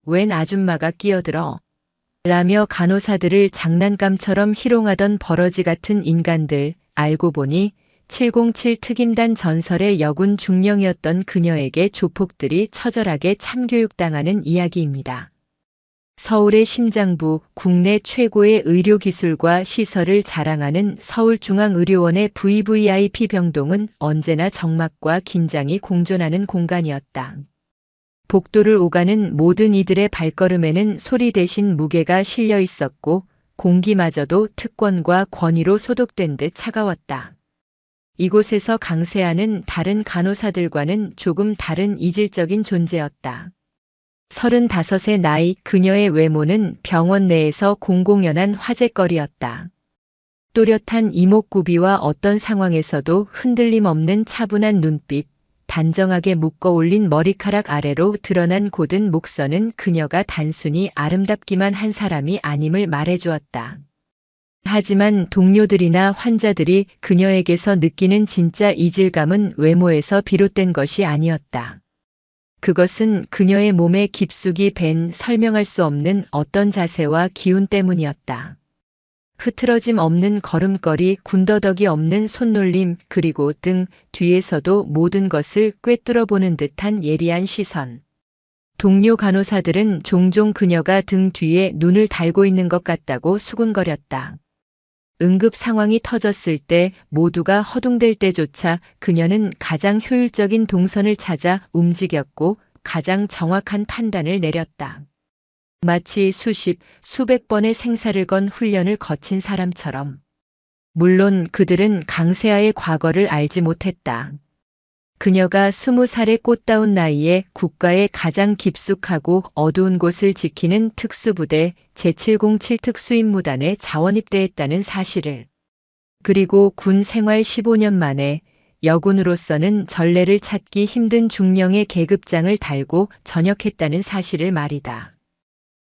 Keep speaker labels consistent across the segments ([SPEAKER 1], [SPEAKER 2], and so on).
[SPEAKER 1] 웬 아줌마가 끼어들어. 라며 간호사들을 장난감처럼 희롱하던 버러지 같은 인간들. 알고 보니 707 특임단 전설의 여군 중령이었던 그녀에게 조폭들이 처절하게 참교육당하는 이야기입니다. 서울의 심장부, 국내 최고의 의료기술과 시설을 자랑하는 서울중앙의료원의 VVIP 병동은 언제나 적막과 긴장이 공존하는 공간이었다. 복도를 오가는 모든 이들의 발걸음에는 소리 대신 무게가 실려 있었고 공기마저도 특권과 권위로 소독된 듯 차가웠다. 이곳에서 강세아는 다른 간호사들과는 조금 다른 이질적인 존재였다. 35의 나이, 그녀의 외모는 병원 내에서 공공연한 화제거리였다. 또렷한 이목구비와 어떤 상황에서도 흔들림 없는 차분한 눈빛, 단정하게 묶어 올린 머리카락 아래로 드러난 곧은 목선은 그녀가 단순히 아름답기만 한 사람이 아님을 말해주었다. 하지만 동료들이나 환자들이 그녀에게서 느끼는 진짜 이질감은 외모에서 비롯된 것이 아니었다. 그것은 그녀의 몸에 깊숙이 밴 설명할 수 없는 어떤 자세와 기운 때문이었다. 흐트러짐 없는 걸음걸이, 군더더기 없는 손놀림, 그리고 등 뒤에서도 모든 것을 꿰뚫어 보는 듯한 예리한 시선. 동료 간호사들은 종종 그녀가 등 뒤에 눈을 달고 있는 것 같다고 수군거렸다. 응급 상황이 터졌을 때, 모두가 허둥댈 때조차 그녀는 가장 효율적인 동선을 찾아 움직였고 가장 정확한 판단을 내렸다. 마치 수백 번의 생사를 건 훈련을 거친 사람처럼. 물론 그들은 강세아의 과거를 알지 못했다. 그녀가 20살의 꽃다운 나이에 국가의 가장 깊숙하고 어두운 곳을 지키는 특수부대 제707 특수임무단에 자원입대했다는 사실을. 그리고 군 생활 15년 만에 여군으로서는 전례를 찾기 힘든 중령의 계급장을 달고 전역했다는 사실을 말이다.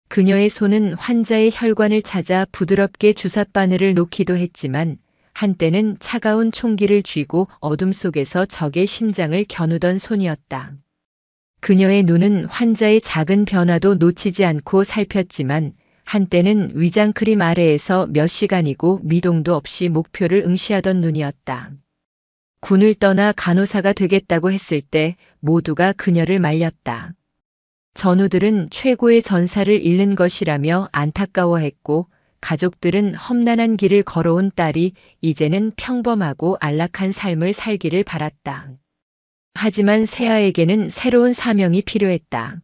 [SPEAKER 1] 그녀의 손은 환자의 혈관을 찾아 부드럽게 주삿바늘을 놓기도 했지만 한때는 차가운 총기를 쥐고 어둠 속에서 적의 심장을 겨누던 손이었다. 그녀의 눈은 환자의 작은 변화도 놓치지 않고 살폈지만 한때는 위장크림 아래에서 몇 시간이고 미동도 없이 목표를 응시하던 눈이었다. 군을 떠나 간호사가 되겠다고 했을 때 모두가 그녀를 말렸다. 전우들은 최고의 전사를 잃는 것이라며 안타까워했고 가족들은 험난한 길을 걸어온 딸이 이제는 평범하고 안락한 삶을 살기를 바랐다. 하지만 세아에게는 새로운 사명이 필요했다.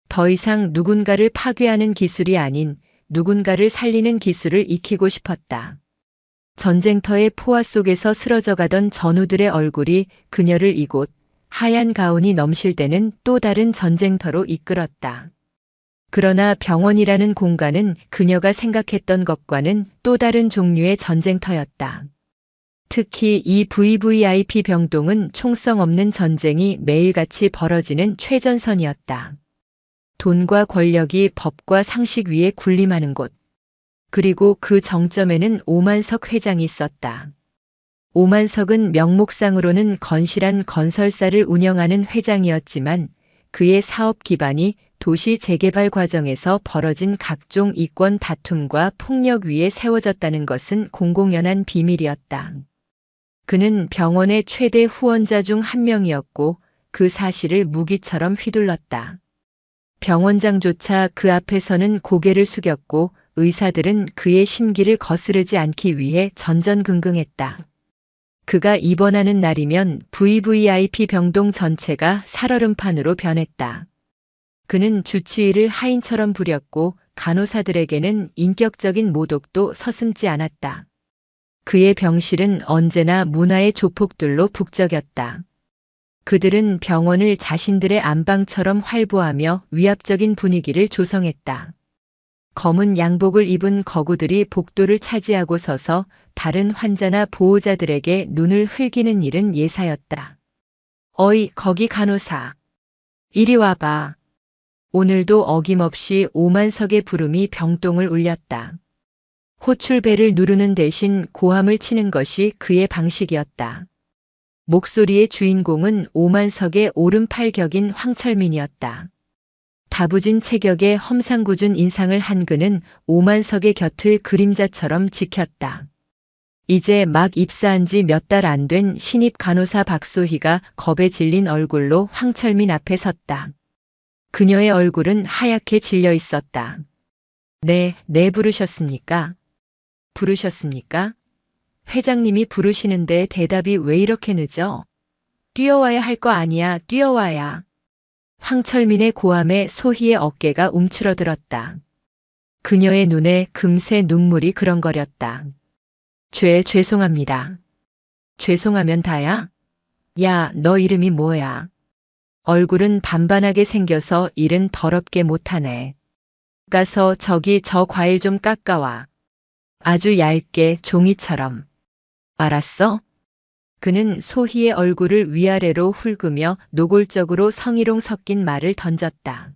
[SPEAKER 1] 더 이상 누군가를 파괴하는 기술이 아닌 누군가를 살리는 기술을 익히고 싶었다. 전쟁터의 포화 속에서 쓰러져가던 전우들의 얼굴이 그녀를 이곳 하얀 가운이 넘실대는 또 다른 전쟁터로 이끌었다. 그러나 병원이라는 공간은 그녀가 생각했던 것과는 또 다른 종류의 전쟁터였다. 특히 이 VVIP 병동은 총성 없는 전쟁이 매일같이 벌어지는 최전선이었다. 돈과 권력이 법과 상식 위에 군림하는 곳. 그리고 그 정점에는 오만석 회장이 있었다. 오만석은 명목상으로는 건실한 건설사를 운영하는 회장이었지만 그의 사업 기반이 도시 재개발 과정에서 벌어진 각종 이권 다툼과 폭력 위에 세워졌다는 것은 공공연한 비밀이었다. 그는 병원의 최대 후원자 중 한 명이었고 그 사실을 무기처럼 휘둘렀다. 병원장조차 그 앞에서는 고개를 숙였고 의사들은 그의 심기를 거스르지 않기 위해 전전긍긍했다. 그가 입원하는 날이면 VVIP 병동 전체가 살얼음판으로 변했다. 그는 주치의를 하인처럼 부렸고 간호사들에게는 인격적인 모독도 서슴지 않았다. 그의 병실은 언제나 문화의 조폭들로 북적였다. 그들은 병원을 자신들의 안방처럼 활보하며 위압적인 분위기를 조성했다. 검은 양복을 입은 거구들이 복도를 차지하고 서서 다른 환자나 보호자들에게 눈을 흘기는 일은 예사였다. 어이, 거기 간호사. 이리 와봐. 오늘도 어김없이 오만석의 부름이 병동을 울렸다. 호출벨을 누르는 대신 고함을 치는 것이 그의 방식이었다. 목소리의 주인공은 오만석의 오른팔 격인 황철민이었다. 다부진 체격의 험상궂은 인상을 한 그는 오만석의 곁을 그림자처럼 지켰다. 이제 막 입사한 지 몇 달 안 된 신입 간호사 박소희가 겁에 질린 얼굴로 황철민 앞에 섰다. 그녀의 얼굴은 하얗게 질려 있었다. 네 부르셨습니까? 부르셨습니까? 회장님이 부르시는데 대답이 왜 이렇게 늦어? 뛰어와야 할 거 아니야, 뛰어와야. 황철민의 고함에 소희의 어깨가 움츠러들었다. 그녀의 눈에 금세 눈물이 그렁거렸다. 죄송합니다. 죄송하면 다야? 야, 너 이름이 뭐야? 얼굴은 반반하게 생겨서 일은 더럽게 못하네. 가서 저기 저 과일 좀 깎아와. 아주 얇게 종이처럼. 알았어? 그는 소희의 얼굴을 위아래로 훑으며 노골적으로 성희롱 섞인 말을 던졌다.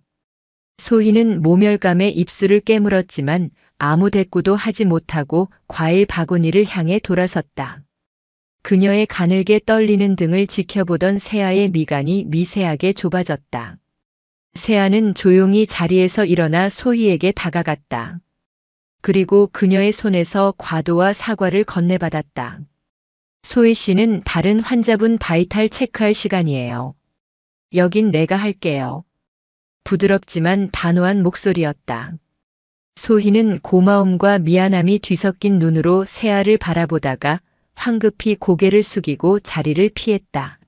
[SPEAKER 1] 소희는 모멸감에 입술을 깨물었지만 아무 대꾸도 하지 못하고 과일 바구니를 향해 돌아섰다. 그녀의 가늘게 떨리는 등을 지켜보던 세아의 미간이 미세하게 좁아졌다. 세아는 조용히 자리에서 일어나 소희에게 다가갔다. 그리고 그녀의 손에서 과도와 사과를 건네받았다. 소희 씨는 다른 환자분 바이탈 체크할 시간이에요. 여긴 내가 할게요. 부드럽지만 단호한 목소리였다. 소희는 고마움과 미안함이 뒤섞인 눈으로 세아를 바라보다가 황급히 고개를 숙이고 자리를 피했다.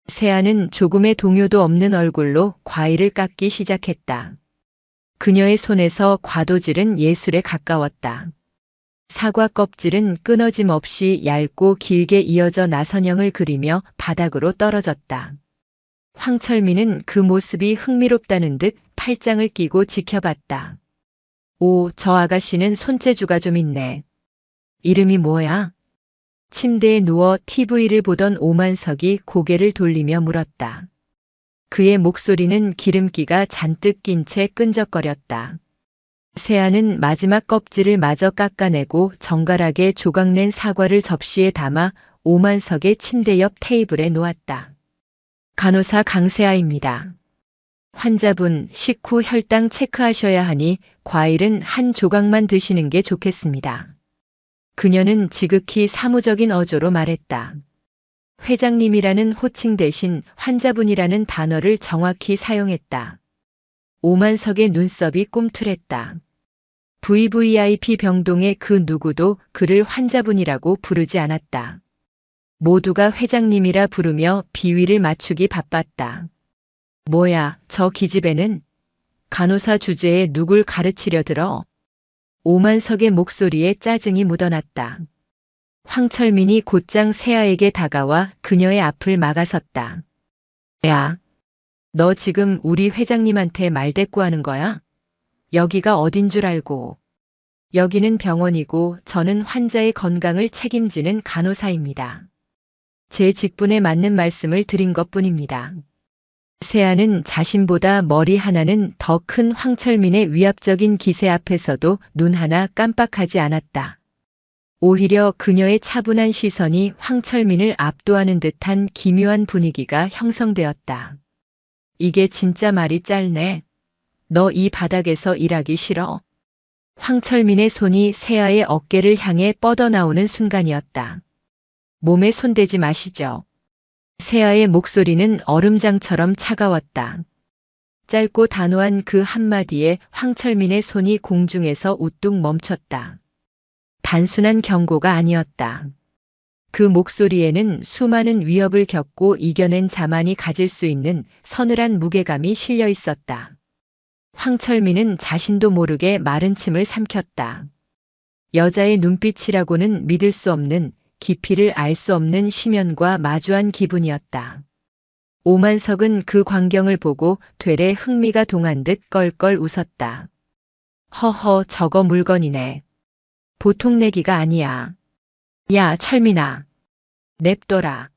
[SPEAKER 1] 세아는 조금의 동요도 없는 얼굴로 과일을 깎기 시작했다. 그녀의 손에서 과도질은 예술에 가까웠다. 사과 껍질은 끊어짐 없이 얇고 길게 이어져 나선형을 그리며 바닥으로 떨어졌다. 황철민은 그 모습이 흥미롭다는 듯 팔짱을 끼고 지켜봤다. 오, 저 아가씨는 손재주가 좀 있네. 이름이 뭐야? 침대에 누워 TV를 보던 오만석이 고개를 돌리며 물었다. 그의 목소리는 기름기가 잔뜩 낀 채 끈적거렸다. 세아는 마지막 껍질을 마저 깎아내고 정갈하게 조각낸 사과를 접시에 담아 오만석의 침대 옆 테이블에 놓았다. 간호사 강세아입니다. 환자분 식후 혈당 체크하셔야 하니 과일은 한 조각만 드시는 게 좋겠습니다. 그녀는 지극히 사무적인 어조로 말했다. 회장님이라는 호칭 대신 환자분이라는 단어를 정확히 사용했다. 오만석의 눈썹이 꿈틀했다. VVIP 병동의 그 누구도 그를 환자분이라고 부르지 않았다. 모두가 회장님이라 부르며 비위를 맞추기 바빴다. 뭐야, 저 기집애는? 간호사 주제에 누굴 가르치려 들어? 오만석의 목소리에 짜증이 묻어났다. 황철민이 곧장 세아에게 다가와 그녀의 앞을 막아섰다. 야, 너 지금 우리 회장님한테 말대꾸하는 거야? 여기가 어딘 줄 알고. 여기는 병원이고 저는 환자의 건강을 책임지는 간호사입니다. 제 직분에 맞는 말씀을 드린 것뿐입니다. 세아는 자신보다 머리 하나는 더 큰 황철민의 위압적인 기세 앞에서도 눈 하나 깜빡하지 않았다. 오히려 그녀의 차분한 시선이 황철민을 압도하는 듯한 기묘한 분위기가 형성되었다. 이게 진짜 말이 짧네. 너 이 바닥에서 일하기 싫어? 황철민의 손이 세아의 어깨를 향해 뻗어나오는 순간이었다. 몸에 손대지 마시죠. 세아의 목소리는 얼음장처럼 차가웠다. 짧고 단호한 그 한마디에 황철민의 손이 공중에서 우뚝 멈췄다. 단순한 경고가 아니었다. 그 목소리에는 수많은 위협을 겪고 이겨낸 자만이 가질 수 있는 서늘한 무게감이 실려 있었다. 황철민은 자신도 모르게 마른 침을 삼켰다. 여자의 눈빛이라고는 믿을 수 없는, 깊이를 알 수 없는 심연과 마주한 기분이었다. 오만석은 그 광경을 보고 되레 흥미가 동한 듯 껄껄 웃었다. 허허, 저거 물건이네. 보통 내기가 아니야. 야, 철민아. 냅둬라.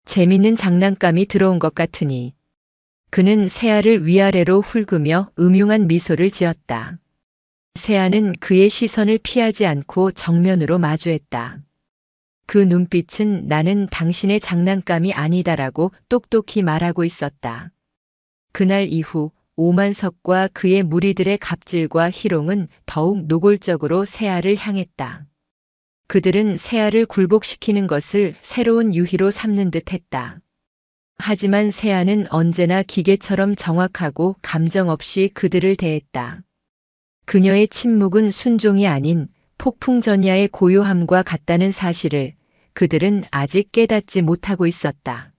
[SPEAKER 1] 재밌는 장난감이 들어온 것 같으니. 그는 세아를 위아래로 훑으며 음흉한 미소를 지었다. 세아는 그의 시선을 피하지 않고 정면으로 마주했다. 그 눈빛은 나는 당신의 장난감이 아니다라고 똑똑히 말하고 있었다. 그날 이후 오만석과 그의 무리들의 갑질과 희롱은 더욱 노골적으로 세아를 향했다. 그들은 세아를 굴복시키는 것을 새로운 유희로 삼는 듯 했다. 하지만 세아는 언제나 기계처럼 정확하고 감정 없이 그들을 대했다. 그녀의 침묵은 순종이 아닌 폭풍전야의 고요함과 같다는 사실을 그들은 아직 깨닫지 못하고 있었다.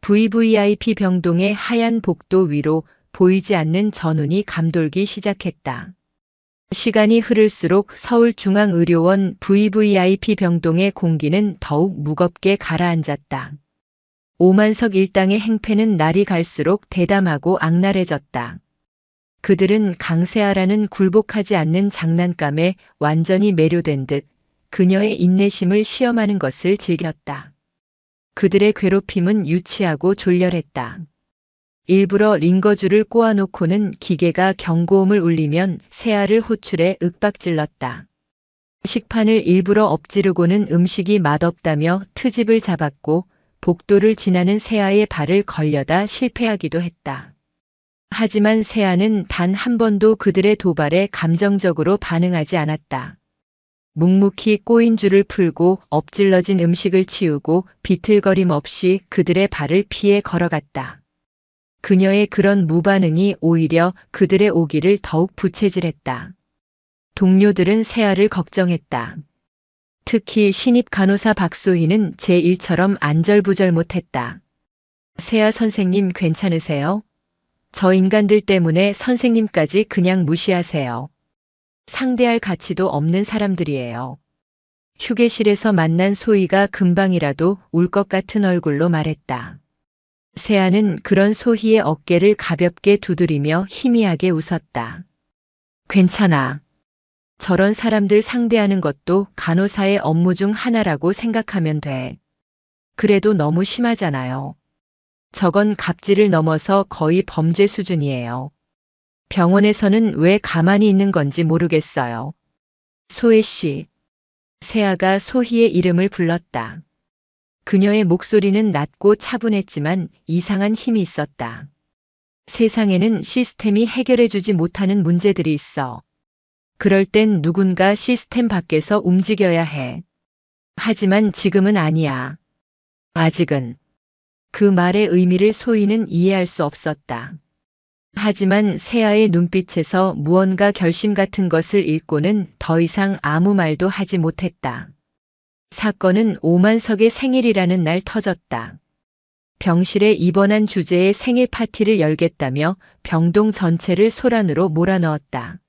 [SPEAKER 1] VVIP 병동의 하얀 복도 위로 보이지 않는 전운이 감돌기 시작했다. 시간이 흐를수록 서울중앙의료원 VVIP 병동의 공기는 더욱 무겁게 가라앉았다. 오만석 일당의 행패는 날이 갈수록 대담하고 악랄해졌다. 그들은 강세아라는 굴복하지 않는 장난감에 완전히 매료된 듯 그녀의 인내심을 시험하는 것을 즐겼다. 그들의 괴롭힘은 유치하고 졸렬했다. 일부러 링거줄을 꼬아놓고는 기계가 경고음을 울리면 세아를 호출해 윽박질렀다. 식판을 일부러 엎지르고는 음식이 맛없다며 트집을 잡았고 복도를 지나는 세아의 발을 걸려다 실패하기도 했다. 하지만 세아는 단 한 번도 그들의 도발에 감정적으로 반응하지 않았다. 묵묵히 꼬인 줄을 풀고 엎질러진 음식을 치우고 비틀거림 없이 그들의 발을 피해 걸어갔다. 그녀의 그런 무반응이 오히려 그들의 오기를 더욱 부채질했다. 동료들은 세아를 걱정했다. 특히 신입 간호사 박소희는 제1처럼 안절부절 못했다. 세아 선생님 괜찮으세요? 저 인간들 때문에 선생님까지 그냥 무시하세요. 상대할 가치도 없는 사람들이에요. 휴게실에서 만난 소희가 금방이라도 울 것 같은 얼굴로 말했다. 세아는 그런 소희의 어깨를 가볍게 두드리며 희미하게 웃었다. 괜찮아. 저런 사람들 상대하는 것도 간호사의 업무 중 하나라고 생각하면 돼. 그래도 너무 심하잖아요. 저건 갑질을 넘어서 거의 범죄 수준이에요. 병원에서는 왜 가만히 있는 건지 모르겠어요. 소혜 씨. 세아가 소희의 이름을 불렀다. 그녀의 목소리는 낮고 차분했지만 이상한 힘이 있었다. 세상에는 시스템이 해결해주지 못하는 문제들이 있어. 그럴 땐 누군가 시스템 밖에서 움직여야 해. 하지만 지금은 아니야. 아직은. 그 말의 의미를 소희는 이해할 수 없었다. 하지만 세아의 눈빛에서 무언가 결심 같은 것을 읽고는 더 이상 아무 말도 하지 못했다. 사건은 오만석의 생일이라는 날 터졌다. 병실에 입원한 주제의 생일 파티를 열겠다며 병동 전체를 소란으로 몰아넣었다.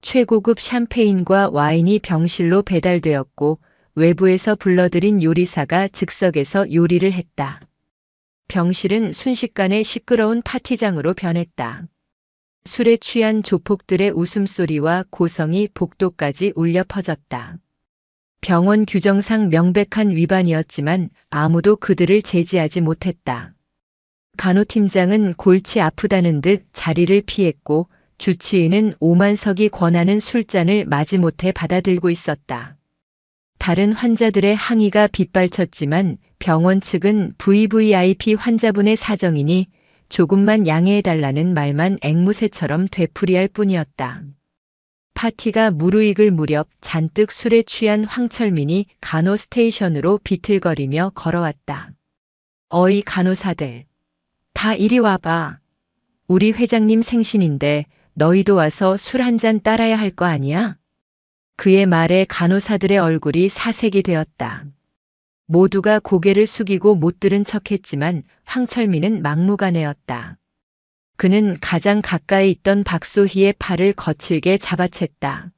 [SPEAKER 1] 최고급 샴페인과 와인이 병실로 배달되었고 외부에서 불러들인 요리사가 즉석에서 요리를 했다. 병실은 순식간에 시끄러운 파티장으로 변했다. 술에 취한 조폭들의 웃음소리와 고성이 복도까지 울려 퍼졌다. 병원 규정상 명백한 위반이었지만 아무도 그들을 제지하지 못했다. 간호팀장은 골치 아프다는 듯 자리를 피했고 주치의는 오만석이 권하는 술잔을 마지못해 받아들고 있었다. 다른 환자들의 항의가 빗발쳤지만 병원 측은 VVIP 환자분의 사정이니 조금만 양해해달라는 말만 앵무새처럼 되풀이할 뿐이었다. 파티가 무르익을 무렵 잔뜩 술에 취한 황철민이 간호 스테이션으로 비틀거리며 걸어왔다. 어이 간호사들. 다 이리 와봐. 우리 회장님 생신인데 너희도 와서 술 한 잔 따라야 할 거 아니야? 그의 말에 간호사들의 얼굴이 사색이 되었다. 모두가 고개를 숙이고 못 들은 척했지만 황철민은 막무가내였다. 그는 가장 가까이 있던 박소희의 팔을 거칠게 잡아챘다.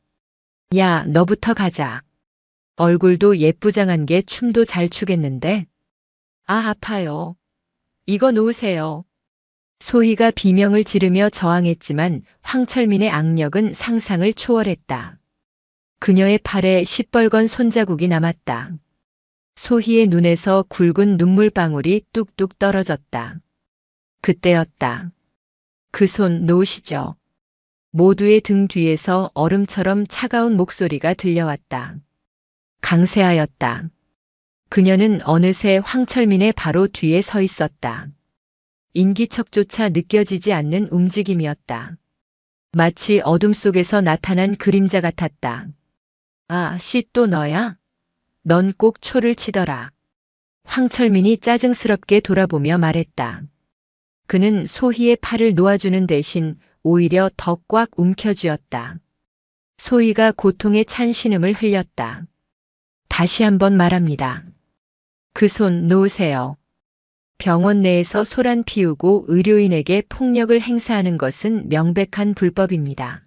[SPEAKER 1] 야, 너부터 가자. 얼굴도 예쁘장한 게 춤도 잘 추겠는데? 아, 아파요. 이거 놓으세요. 소희가 비명을 지르며 저항했지만 황철민의 악력은 상상을 초월했다. 그녀의 팔에 시뻘건 손자국이 남았다. 소희의 눈에서 굵은 눈물방울이 뚝뚝 떨어졌다. 그때였다. 그 손 놓으시죠. 모두의 등 뒤에서 얼음처럼 차가운 목소리가 들려왔다. 강세아였다. 그녀는 어느새 황철민의 바로 뒤에 서 있었다. 인기척조차 느껴지지 않는 움직임이었다. 마치 어둠 속에서 나타난 그림자 같았다. 아, 씨 또 너야? 넌 꼭 초를 치더라. 황철민이 짜증스럽게 돌아보며 말했다. 그는 소희의 팔을 놓아주는 대신 오히려 더 꽉 움켜쥐었다. 소희가 고통에 찬 신음을 흘렸다. 다시 한번 말합니다. 그 손 놓으세요. 병원 내에서 소란 피우고 의료인에게 폭력을 행사하는 것은 명백한 불법입니다.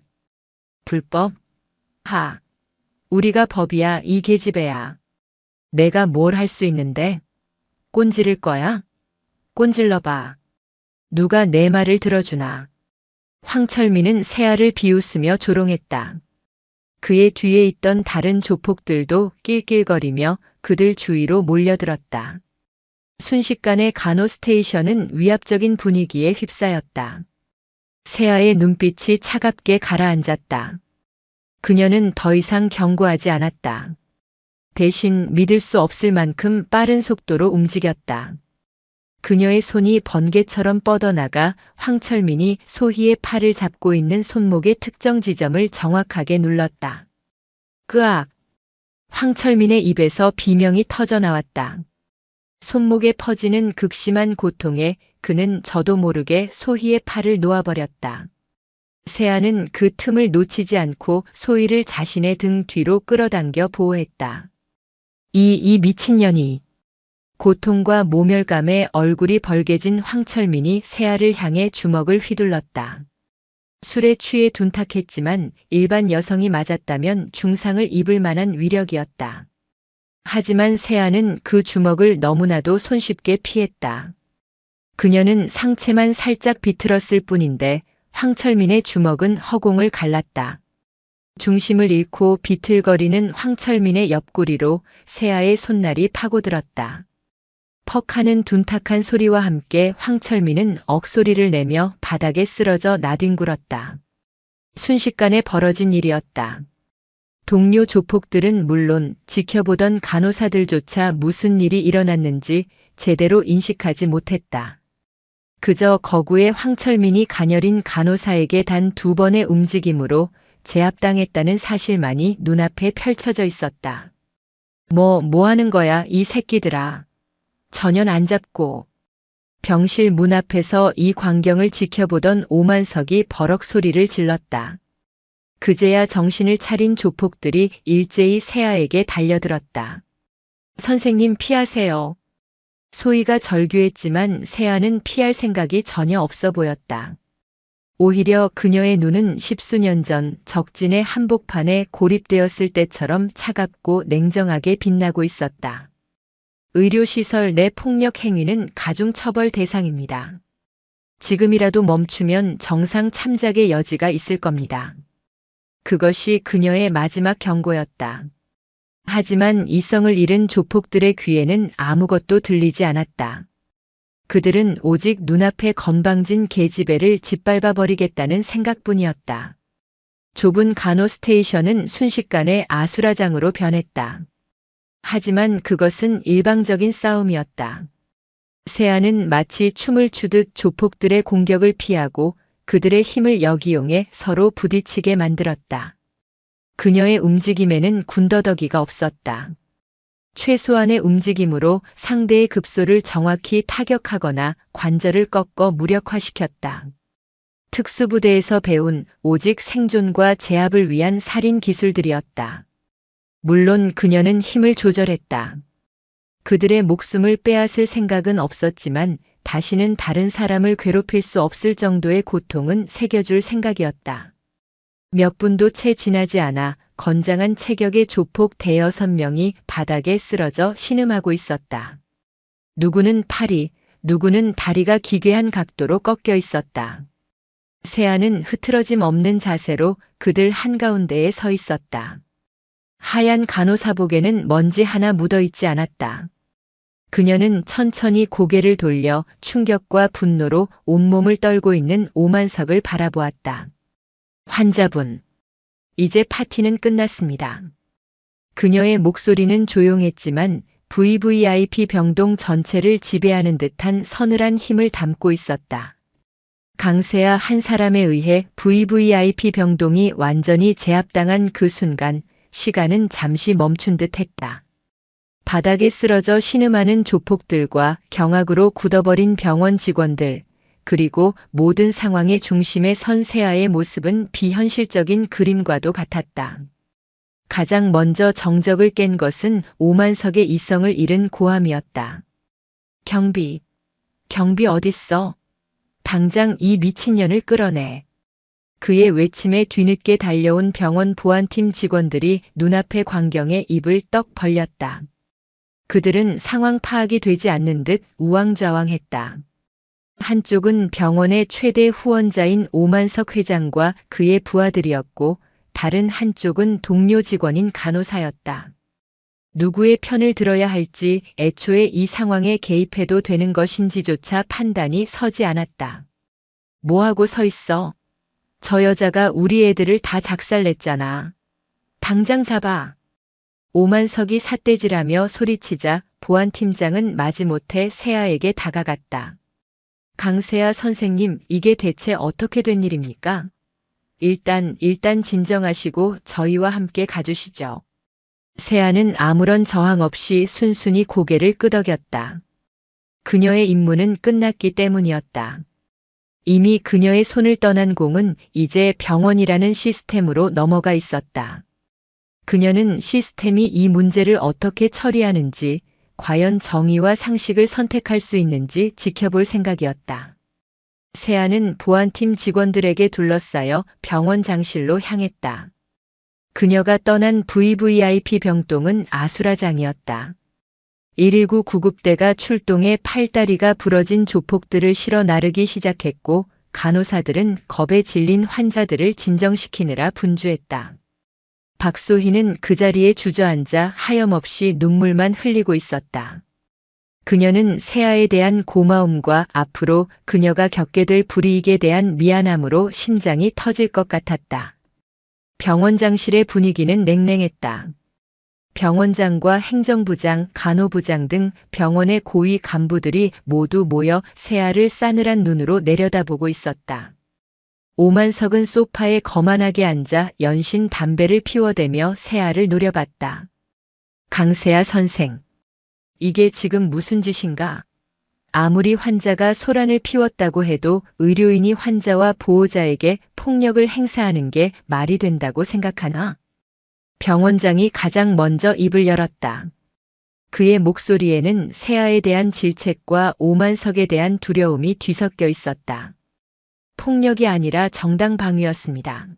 [SPEAKER 1] 불법? 하. 우리가 법이야, 이 계집애야. 내가 뭘 할 수 있는데? 꼰지를 거야? 꼰질러봐. 누가 내 말을 들어주나. 황철민은 새알을 비웃으며 조롱했다. 그의 뒤에 있던 다른 조폭들도 낄낄거리며 그들 주위로 몰려들었다. 순식간에 간호 스테이션은 위압적인 분위기에 휩싸였다. 세아의 눈빛이 차갑게 가라앉았다. 그녀는 더 이상 경고하지 않았다. 대신 믿을 수 없을 만큼 빠른 속도로 움직였다. 그녀의 손이 번개처럼 뻗어나가 황철민이 소희의 팔을 잡고 있는 손목의 특정 지점을 정확하게 눌렀다. 끄악! 황철민의 입에서 비명이 터져 나왔다. 손목에 퍼지는 극심한 고통에 그는 저도 모르게 소희의 팔을 놓아버렸다. 세아는 그 틈을 놓치지 않고 소희를 자신의 등 뒤로 끌어당겨 보호했다. 이 미친년이. 고통과 모멸감에 얼굴이 벌개진 황철민이 세아를 향해 주먹을 휘둘렀다. 술에 취해 둔탁했지만 일반 여성이 맞았다면 중상을 입을 만한 위력이었다. 하지만 세아는 그 주먹을 너무나도 손쉽게 피했다. 그녀는 상체만 살짝 비틀었을 뿐인데 황철민의 주먹은 허공을 갈랐다. 중심을 잃고 비틀거리는 황철민의 옆구리로 세아의 손날이 파고들었다. 퍽 하는 둔탁한 소리와 함께 황철민은 억소리를 내며 바닥에 쓰러져 나뒹굴었다. 순식간에 벌어진 일이었다. 동료 조폭들은 물론 지켜보던 간호사들조차 무슨 일이 일어났는지 제대로 인식하지 못했다. 그저 거구의 황철민이 가녀린 간호사에게 단 2번의 움직임으로 제압당했다는 사실만이 눈앞에 펼쳐져 있었다. 뭐 하는 거야, 이 새끼들아. 전혀 안 잡고. 병실 문 앞에서 이 광경을 지켜보던 오만석이 버럭 소리를 질렀다. 그제야 정신을 차린 조폭들이 일제히 세아에게 달려들었다. 선생님 피하세요. 소희가 절규했지만 세아는 피할 생각이 전혀 없어 보였다. 오히려 그녀의 눈은 십수년 전 적진의 한복판에 고립되었을 때처럼 차갑고 냉정하게 빛나고 있었다. 의료시설 내 폭력 행위는 가중처벌 대상입니다. 지금이라도 멈추면 정상 참작의 여지가 있을 겁니다. 그것이 그녀의 마지막 경고였다. 하지만 이성을 잃은 조폭들의 귀에는 아무것도 들리지 않았다. 그들은 오직 눈앞에 건방진 계집애를 짓밟아 버리겠다는 생각뿐이었다. 좁은 간호 스테이션은 순식간에 아수라장으로 변했다. 하지만 그것은 일방적인 싸움이었다. 세아는 마치 춤을 추듯 조폭들의 공격을 피하고 그들의 힘을 역이용해 서로 부딪히게 만들었다. 그녀의 움직임에는 군더더기가 없었다. 최소한의 움직임으로 상대의 급소를 정확히 타격하거나 관절을 꺾어 무력화시켰다. 특수부대에서 배운 오직 생존과 제압을 위한 살인 기술들이었다. 물론 그녀는 힘을 조절했다. 그들의 목숨을 빼앗을 생각은 없었지만 다시는 다른 사람을 괴롭힐 수 없을 정도의 고통은 새겨줄 생각이었다. 몇 분도 채 지나지 않아 건장한 체격의 조폭 5~6명이 바닥에 쓰러져 신음하고 있었다. 누구는 팔이, 누구는 다리가 기괴한 각도로 꺾여 있었다. 세아는 흐트러짐 없는 자세로 그들 한가운데에 서 있었다. 하얀 간호사복에는 먼지 하나 묻어 있지 않았다. 그녀는 천천히 고개를 돌려 충격과 분노로 온몸을 떨고 있는 오만석을 바라보았다. 환자분, 이제 파티는 끝났습니다. 그녀의 목소리는 조용했지만 VVIP 병동 전체를 지배하는 듯한 서늘한 힘을 담고 있었다. 강세아 한 사람에 의해 VVIP 병동이 완전히 제압당한 그 순간 시간은 잠시 멈춘 듯 했다. 바닥에 쓰러져 신음하는 조폭들과 경악으로 굳어버린 병원 직원들, 그리고 모든 상황의 중심에 선 세아의 모습은 비현실적인 그림과도 같았다. 가장 먼저 정적을 깬 것은 오만석의 이성을 잃은 고함이었다. 경비 어딨어? 당장 이 미친년을 끌어내. 그의 외침에 뒤늦게 달려온 병원 보안팀 직원들이 눈앞의 광경에 입을 떡 벌렸다. 그들은 상황 파악이 되지 않는 듯 우왕좌왕했다. 한쪽은 병원의 최대 후원자인 오만석 회장과 그의 부하들이었고 다른 한쪽은 동료 직원인 간호사였다. 누구의 편을 들어야 할지 애초에 이 상황에 개입해도 되는 것인지조차 판단이 서지 않았다. 뭐하고 서 있어? 저 여자가 우리 애들을 다 작살냈잖아. 당장 잡아. 오만석이 삿대질하며 소리치자 보안팀장은 마지못해 세아에게 다가갔다. 강세아 선생님, 이게 대체 어떻게 된 일입니까? 일단 진정하시고 저희와 함께 가주시죠. 세아는 아무런 저항 없이 순순히 고개를 끄덕였다. 그녀의 임무는 끝났기 때문이었다. 이미 그녀의 손을 떠난 공은 이제 병원이라는 시스템으로 넘어가 있었다. 그녀는 시스템이 이 문제를 어떻게 처리하는지, 과연 정의와 상식을 선택할 수 있는지 지켜볼 생각이었다. 세아는 보안팀 직원들에게 둘러싸여 병원 장실로 향했다. 그녀가 떠난 VVIP 병동은 아수라장이었다. 119 구급대가 출동해 팔다리가 부러진 조폭들을 실어 나르기 시작했고 간호사들은 겁에 질린 환자들을 진정시키느라 분주했다. 박소희는 그 자리에 주저앉아 하염없이 눈물만 흘리고 있었다. 그녀는 세아에 대한 고마움과 앞으로 그녀가 겪게 될 불이익에 대한 미안함으로 심장이 터질 것 같았다. 병원장실의 분위기는 냉랭했다. 병원장과 행정부장, 간호부장 등 병원의 고위 간부들이 모두 모여 세아를 싸늘한 눈으로 내려다보고 있었다. 오만석은 소파에 거만하게 앉아 연신 담배를 피워대며 세아를 노려봤다. 강세아 선생. 이게 지금 무슨 짓인가? 아무리 환자가 소란을 피웠다고 해도 의료인이 환자와 보호자에게 폭력을 행사하는 게 말이 된다고 생각하나? 병원장이 가장 먼저 입을 열었다. 그의 목소리에는 세아에 대한 질책과 오만석에 대한 두려움이 뒤섞여 있었다. 폭력이 아니라 정당방위였습니다.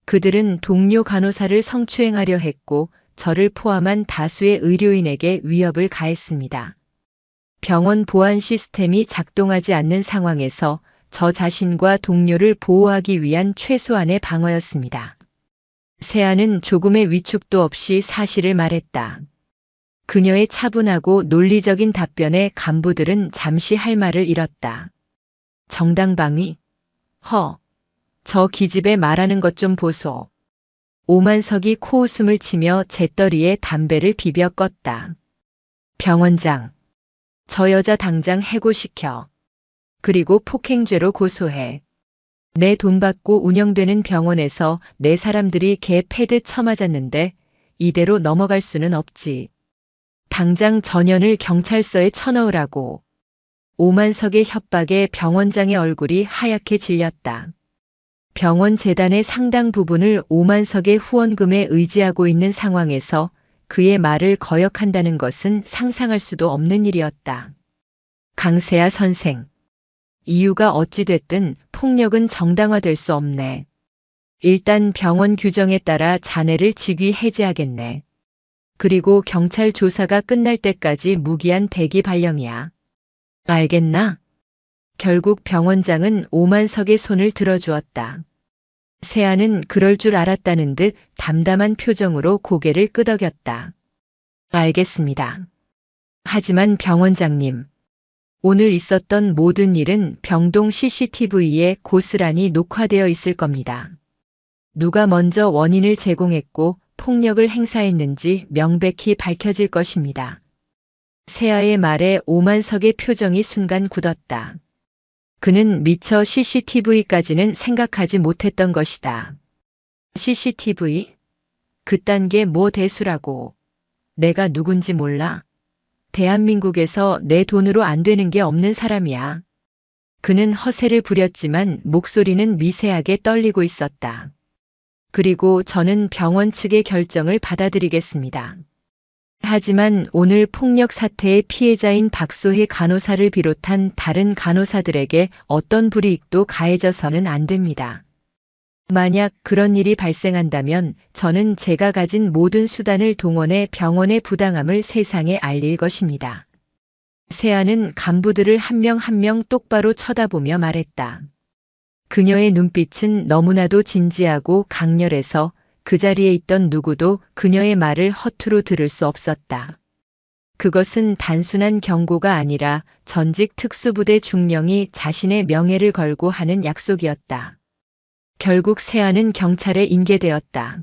[SPEAKER 1] 그들은 동료 간호사를 성추행하려 했고 저를 포함한 다수의 의료인에게 위협을 가했습니다. 병원 보안 시스템이 작동하지 않는 상황에서 저 자신과 동료를 보호하기 위한 최소한의 방어였습니다. 세아는 조금의 위축도 없이 사실을 말했다. 그녀의 차분하고 논리적인 답변에 간부들은 잠시 할 말을 잃었다. 정당방위? 저 기집애 말하는 것 좀 보소. 오만석이 코웃음을 치며 재떨이에 담배를 비벼 껐다. 병원장. 저 여자 당장 해고시켜. 그리고 폭행죄로 고소해. 내 돈 받고 운영되는 병원에서 내 사람들이 개 패드 쳐맞았는데 이대로 넘어갈 수는 없지. 당장 전현을 경찰서에 쳐넣으라고. 오만석의 협박에 병원장의 얼굴이 하얗게 질렸다. 병원 재단의 상당 부분을 오만석의 후원금에 의지하고 있는 상황에서 그의 말을 거역한다는 것은 상상할 수도 없는 일이었다. 강세아 선생. 이유가 어찌됐든 폭력은 정당화될 수 없네. 일단 병원 규정에 따라 자네를 직위 해제하겠네. 그리고 경찰 조사가 끝날 때까지 무기한 대기 발령이야. 알겠나? 결국 병원장은 오만석의 손을 들어주었다. 세아는 그럴 줄 알았다는 듯 담담한 표정으로 고개를 끄덕였다. 알겠습니다. 하지만 병원장님, 오늘 있었던 모든 일은 병동 CCTV에 고스란히 녹화되어 있을 겁니다. 누가 먼저 원인을 제공했고 폭력을 행사했는지 명백히 밝혀질 것입니다. 세아의 말에 오만석의 표정이 순간 굳었다. 그는 미처 CCTV까지는 생각하지 못했던 것이다. CCTV? 그딴 게 뭐 대수라고. 내가 누군지 몰라. 대한민국에서 내 돈으로 안 되는 게 없는 사람이야. 그는 허세를 부렸지만 목소리는 미세하게 떨리고 있었다. 그리고 저는 병원 측의 결정을 받아들이겠습니다. 하지만 오늘 폭력 사태의 피해자인 박소희 간호사를 비롯한 다른 간호사들에게 어떤 불이익도 가해져서는 안 됩니다. 만약 그런 일이 발생한다면 저는 제가 가진 모든 수단을 동원해 병원의 부당함을 세상에 알릴 것입니다. 세아는 간부들을 한 명 한 명 똑바로 쳐다보며 말했다. 그녀의 눈빛은 너무나도 진지하고 강렬해서 그 자리에 있던 누구도 그녀의 말을 허투루 들을 수 없었다. 그것은 단순한 경고가 아니라 전직 특수부대 중령이 자신의 명예를 걸고 하는 약속이었다. 결국 세아는 경찰에 인계되었다.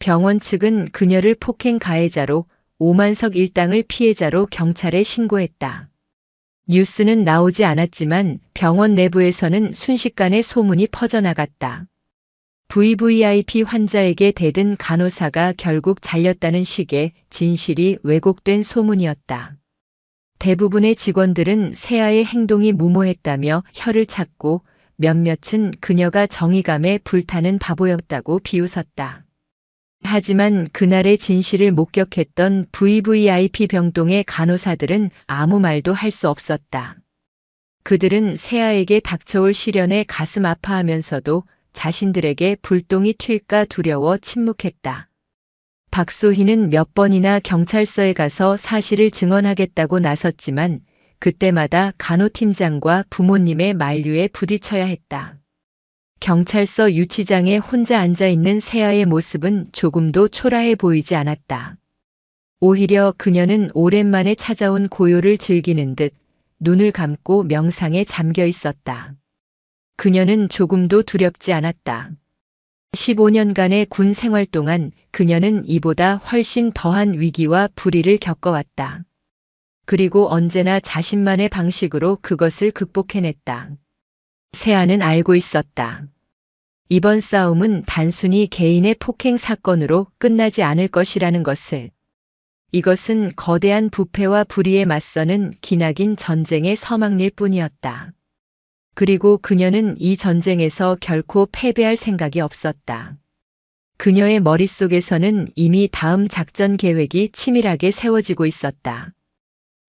[SPEAKER 1] 병원 측은 그녀를 폭행 가해자로, 오만석 일당을 피해자로 경찰에 신고했다. 뉴스는 나오지 않았지만 병원 내부에서는 순식간에 소문이 퍼져나갔다. VVIP 환자에게 대든 간호사가 결국 잘렸다는 식의 진실이 왜곡된 소문이었다. 대부분의 직원들은 세아의 행동이 무모했다며 혀를 찾고 몇몇은 그녀가 정의감에 불타는 바보였다고 비웃었다. 하지만 그날의 진실을 목격했던 VVIP 병동의 간호사들은 아무 말도 할 수 없었다. 그들은 세아에게 닥쳐올 시련에 가슴 아파하면서도 자신들에게 불똥이 튈까 두려워 침묵했다. 박소희는 몇 번이나 경찰서에 가서 사실을 증언하겠다고 나섰지만 그때마다 간호팀장과 부모님의 만류에 부딪혀야 했다. 경찰서 유치장에 혼자 앉아있는 세아의 모습은 조금도 초라해 보이지 않았다. 오히려 그녀는 오랜만에 찾아온 고요를 즐기는 듯 눈을 감고 명상에 잠겨 있었다. 그녀는 조금도 두렵지 않았다. 15년간의 군 생활 동안 그녀는 이보다 훨씬 더한 위기와 불의를 겪어왔다. 그리고 언제나 자신만의 방식으로 그것을 극복해냈다. 세아는 알고 있었다. 이번 싸움은 단순히 개인의 폭행 사건으로 끝나지 않을 것이라는 것을. 이것은 거대한 부패와 불의에 맞서는 기나긴 전쟁의 서막일 뿐이었다. 그리고 그녀는 이 전쟁에서 결코 패배할 생각이 없었다. 그녀의 머릿속에서는 이미 다음 작전 계획이 치밀하게 세워지고 있었다.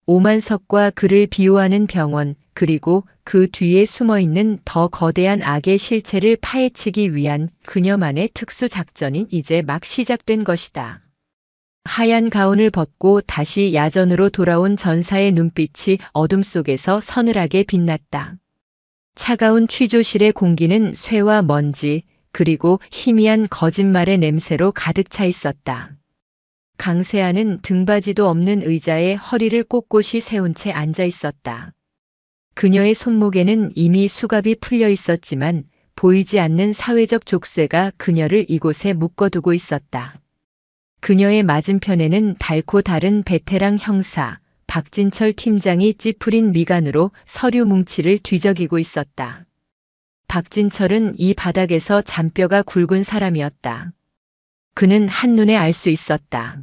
[SPEAKER 1] 오만석과 그를 비호하는 병원, 그리고 그 뒤에 숨어있는 더 거대한 악의 실체를 파헤치기 위한 그녀만의 특수작전이 이제 막 시작된 것이다. 하얀 가운을 벗고 다시 야전으로 돌아온 전사의 눈빛이 어둠 속에서 서늘하게 빛났다. 차가운 취조실의 공기는 쇠와 먼지, 그리고 희미한 거짓말의 냄새로 가득 차 있었다. 강세아는 등받이도 없는 의자에 허리를 꼿꼿이 세운 채 앉아 있었다. 그녀의 손목에는 이미 수갑이 풀려 있었지만 보이지 않는 사회적 족쇄가 그녀를 이곳에 묶어두고 있었다. 그녀의 맞은편에는 달고 다른 베테랑 형사, 박진철 팀장이 찌푸린 미간으로 서류 뭉치를 뒤적이고 있었다. 박진철은 이 바닥에서 잔뼈가 굵은 사람이었다. 그는 한눈에 알 수 있었다.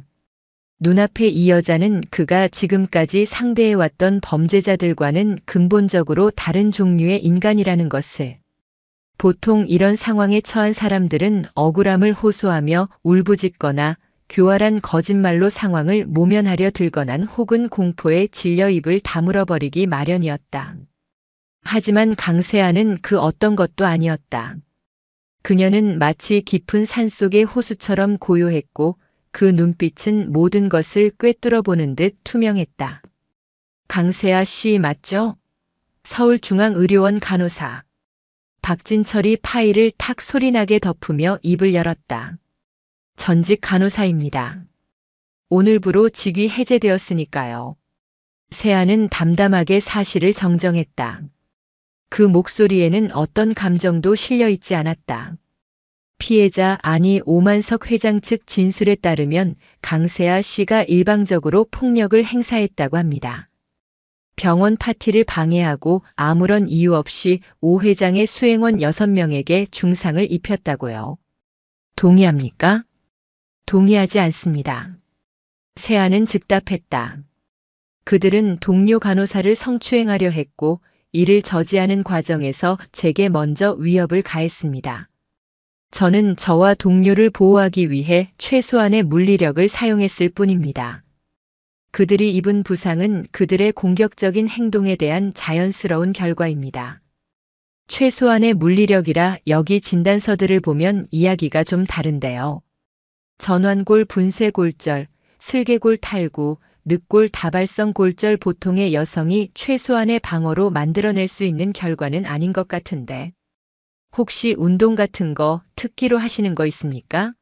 [SPEAKER 1] 눈앞의 이 여자는 그가 지금까지 상대해왔던 범죄자들과는 근본적으로 다른 종류의 인간이라는 것을. 보통 이런 상황에 처한 사람들은 억울함을 호소하며 울부짖거나 교활한 거짓말로 상황을 모면하려 들거나 혹은 공포에 질려 입을 다물어버리기 마련이었다. 하지만 강세아는 그 어떤 것도 아니었다. 그녀는 마치 깊은 산속의 호수처럼 고요했고 그 눈빛은 모든 것을 꿰뚫어 보는 듯 투명했다. 강세아 씨 맞죠? 서울중앙의료원 간호사. 박진철이 파일을 탁 소리나게 덮으며 입을 열었다. 전직 간호사입니다. 오늘부로 직위 해제되었으니까요. 세아는 담담하게 사실을 정정했다. 그 목소리에는 어떤 감정도 실려 있지 않았다. 피해자 아니 오만석 회장 측 진술에 따르면 강세아 씨가 일방적으로 폭력을 행사했다고 합니다. 병원 파티를 방해하고 아무런 이유 없이 오 회장의 수행원 6명에게 중상을 입혔다고요. 동의합니까? 동의하지 않습니다. 세아는 즉답했다. 그들은 동료 간호사를 성추행하려 했고 이를 저지하는 과정에서 제게 먼저 위협을 가했습니다. 저는 저와 동료를 보호하기 위해 최소한의 물리력을 사용했을 뿐입니다. 그들이 입은 부상은 그들의 공격적인 행동에 대한 자연스러운 결과입니다. 최소한의 물리력이라 여기 진단서들을 보면 이야기가 좀 다른데요. 전완골 분쇄골절, 슬개골 탈구, 늑골 다발성 골절 보통의 여성이 최소한의 방어로 만들어낼 수 있는 결과는 아닌 것 같은데. 혹시 운동 같은 거 특기로 하시는 거 있습니까?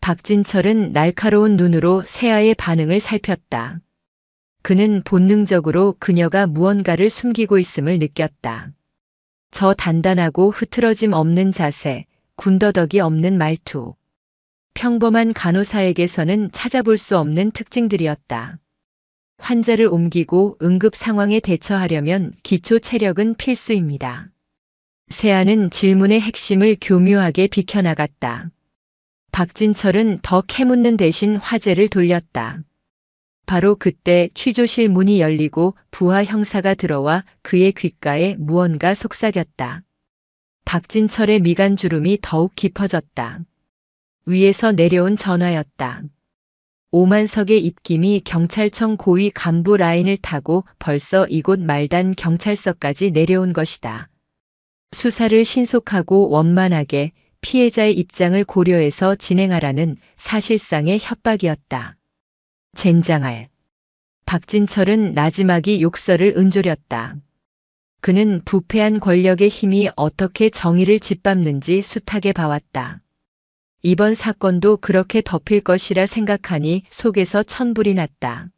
[SPEAKER 1] 박진철은 날카로운 눈으로 세아의 반응을 살폈다. 그는 본능적으로 그녀가 무언가를 숨기고 있음을 느꼈다. 저 단단하고 흐트러짐 없는 자세, 군더더기 없는 말투. 평범한 간호사에게서는 찾아볼 수 없는 특징들이었다. 환자를 옮기고 응급 상황에 대처하려면 기초 체력은 필수입니다. 세아는 질문의 핵심을 교묘하게 비켜나갔다. 박진철은 더 캐묻는 대신 화제를 돌렸다. 바로 그때 취조실 문이 열리고 부하 형사가 들어와 그의 귓가에 무언가 속삭였다. 박진철의 미간 주름이 더욱 깊어졌다. 위에서 내려온 전화였다. 오만석의 입김이 경찰청 고위 간부 라인을 타고 벌써 이곳 말단 경찰서까지 내려온 것이다. 수사를 신속하고 원만하게 피해자의 입장을 고려해서 진행하라는 사실상의 협박이었다. 젠장할. 박진철은 나지막이 욕설을 은조렸다. 그는 부패한 권력의 힘이 어떻게 정의를 짓밟는지 숱하게 봐왔다. 이번 사건도 그렇게 덮일 것이라 생각하니 속에서 천불이 났다.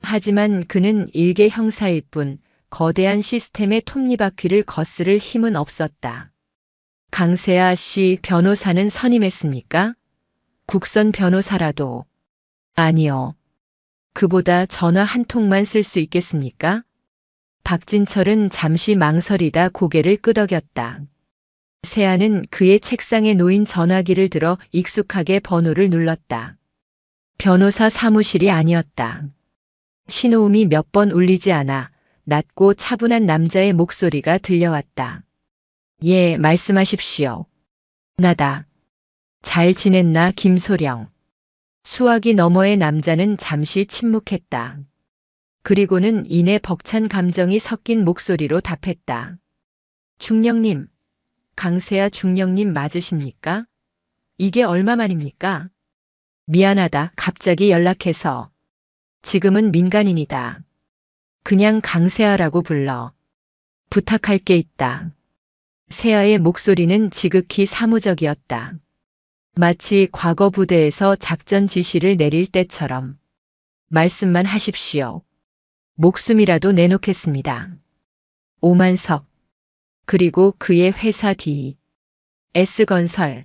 [SPEAKER 1] 하지만 그는 일개 형사일 뿐 거대한 시스템의 톱니바퀴를 거스를 힘은 없었다. 강세아 씨 변호사는 선임했습니까? 국선 변호사라도. 아니요. 그보다 전화 한 통만 쓸 수 있겠습니까? 박진철은 잠시 망설이다 고개를 끄덕였다. 세아는 그의 책상에 놓인 전화기를 들어 익숙하게 번호를 눌렀다. 변호사 사무실이 아니었다. 신호음이 몇 번 울리지 않아 낮고 차분한 남자의 목소리가 들려왔다. 예, 말씀하십시오. 나다. 잘 지냈나, 김소령. 수화기 너머의 남자는 잠시 침묵했다. 그리고는 이내 벅찬 감정이 섞인 목소리로 답했다. 중령님, 강세아 중령님 맞으십니까? 이게 얼마만입니까? 미안하다, 갑자기 연락해서. 지금은 민간인이다. 그냥 강세아라고 불러. 부탁할 게 있다. 세아의 목소리는 지극히 사무적이었다. 마치 과거 부대에서 작전 지시를 내릴 때처럼. 말씀만 하십시오. 목숨이라도 내놓겠습니다. 오만석. 그리고 그의 회사 D. S건설.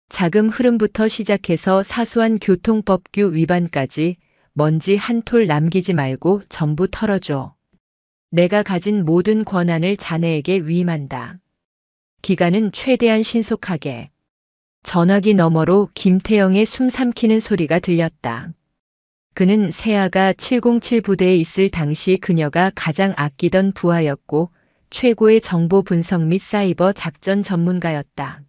[SPEAKER 1] 자금 흐름부터 시작해서 사소한 교통법규 위반까지 먼지 한 톨 남기지 말고 전부 털어줘. 내가 가진 모든 권한을 자네에게 위임한다. 기간은 최대한 신속하게. 전화기 너머로 김태영의 숨 삼키는 소리가 들렸다. 그는 세아가 707 부대에 있을 당시 그녀가 가장 아끼던 부하였고 최고의 정보 분석 및 사이버 작전 전문가였다.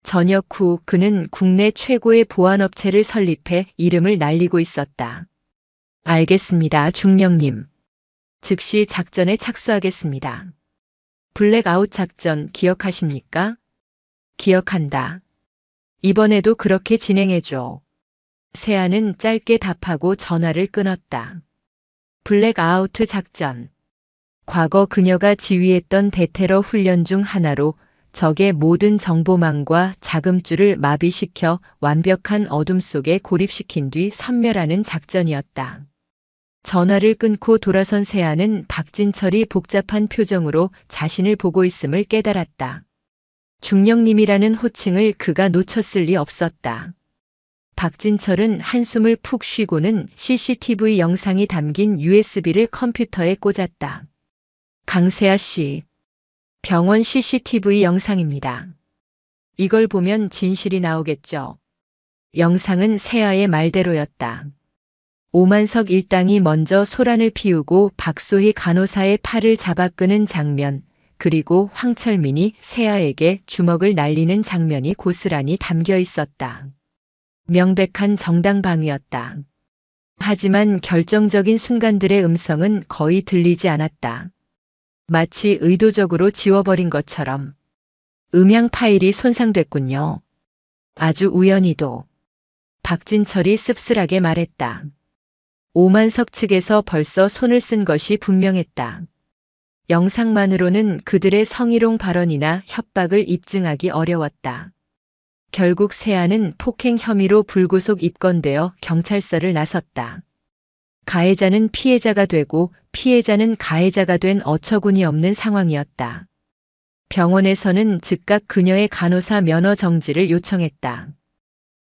[SPEAKER 1] 전역 후 그는 국내 최고의 보안업체를 설립해 이름을 날리고 있었다. 알겠습니다, 중령님. 즉시 작전에 착수하겠습니다. 블랙아웃 작전 기억하십니까? 기억한다. 이번에도 그렇게 진행해줘. 세아는 짧게 답하고 전화를 끊었다. 블랙아우트 작전. 과거 그녀가 지휘했던 대테러 훈련 중 하나로 적의 모든 정보망과 자금줄을 마비시켜 완벽한 어둠 속에 고립시킨 뒤 섬멸하는 작전이었다. 전화를 끊고 돌아선 세아는 박진철이 복잡한 표정으로 자신을 보고 있음을 깨달았다. 중령님이라는 호칭을 그가 놓쳤을 리 없었다. 박진철은 한숨을 푹 쉬고는 CCTV 영상이 담긴 USB를 컴퓨터에 꽂았다. 강세아 씨, 병원 CCTV 영상입니다. 이걸 보면 진실이 나오겠죠. 영상은 세아의 말대로였다. 오만석 일당이 먼저 소란을 피우고 박소희 간호사의 팔을 잡아 끄는 장면, 그리고 황철민이 세아에게 주먹을 날리는 장면이 고스란히 담겨 있었다. 명백한 정당방위였다. 하지만 결정적인 순간들의 음성은 거의 들리지 않았다. 마치 의도적으로 지워버린 것처럼. 음향 파일이 손상됐군요. 아주 우연히도. 박진철이 씁쓸하게 말했다. 오만석 측에서 벌써 손을 쓴 것이 분명했다. 영상만으로는 그들의 성희롱 발언이나 협박을 입증하기 어려웠다. 결국 세아는 폭행 혐의로 불구속 입건되어 경찰서를 나섰다. 가해자는 피해자가 되고 피해자는 가해자가 된 어처구니 없는 상황이었다. 병원에서는 즉각 그녀의 간호사 면허 정지를 요청했다.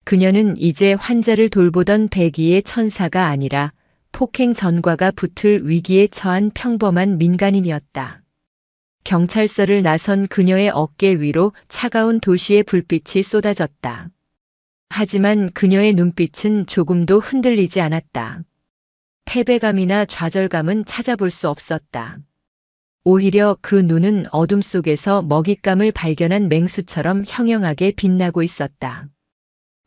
[SPEAKER 1] 그녀는 이제 환자를 돌보던 백의의 천사가 아니라 폭행 전과가 붙을 위기에 처한 평범한 민간인이었다. 경찰서를 나선 그녀의 어깨 위로 차가운 도시의 불빛이 쏟아졌다. 하지만 그녀의 눈빛은 조금도 흔들리지 않았다. 패배감이나 좌절감은 찾아볼 수 없었다. 오히려 그 눈은 어둠 속에서 먹잇감을 발견한 맹수처럼 형형하게 빛나고 있었다.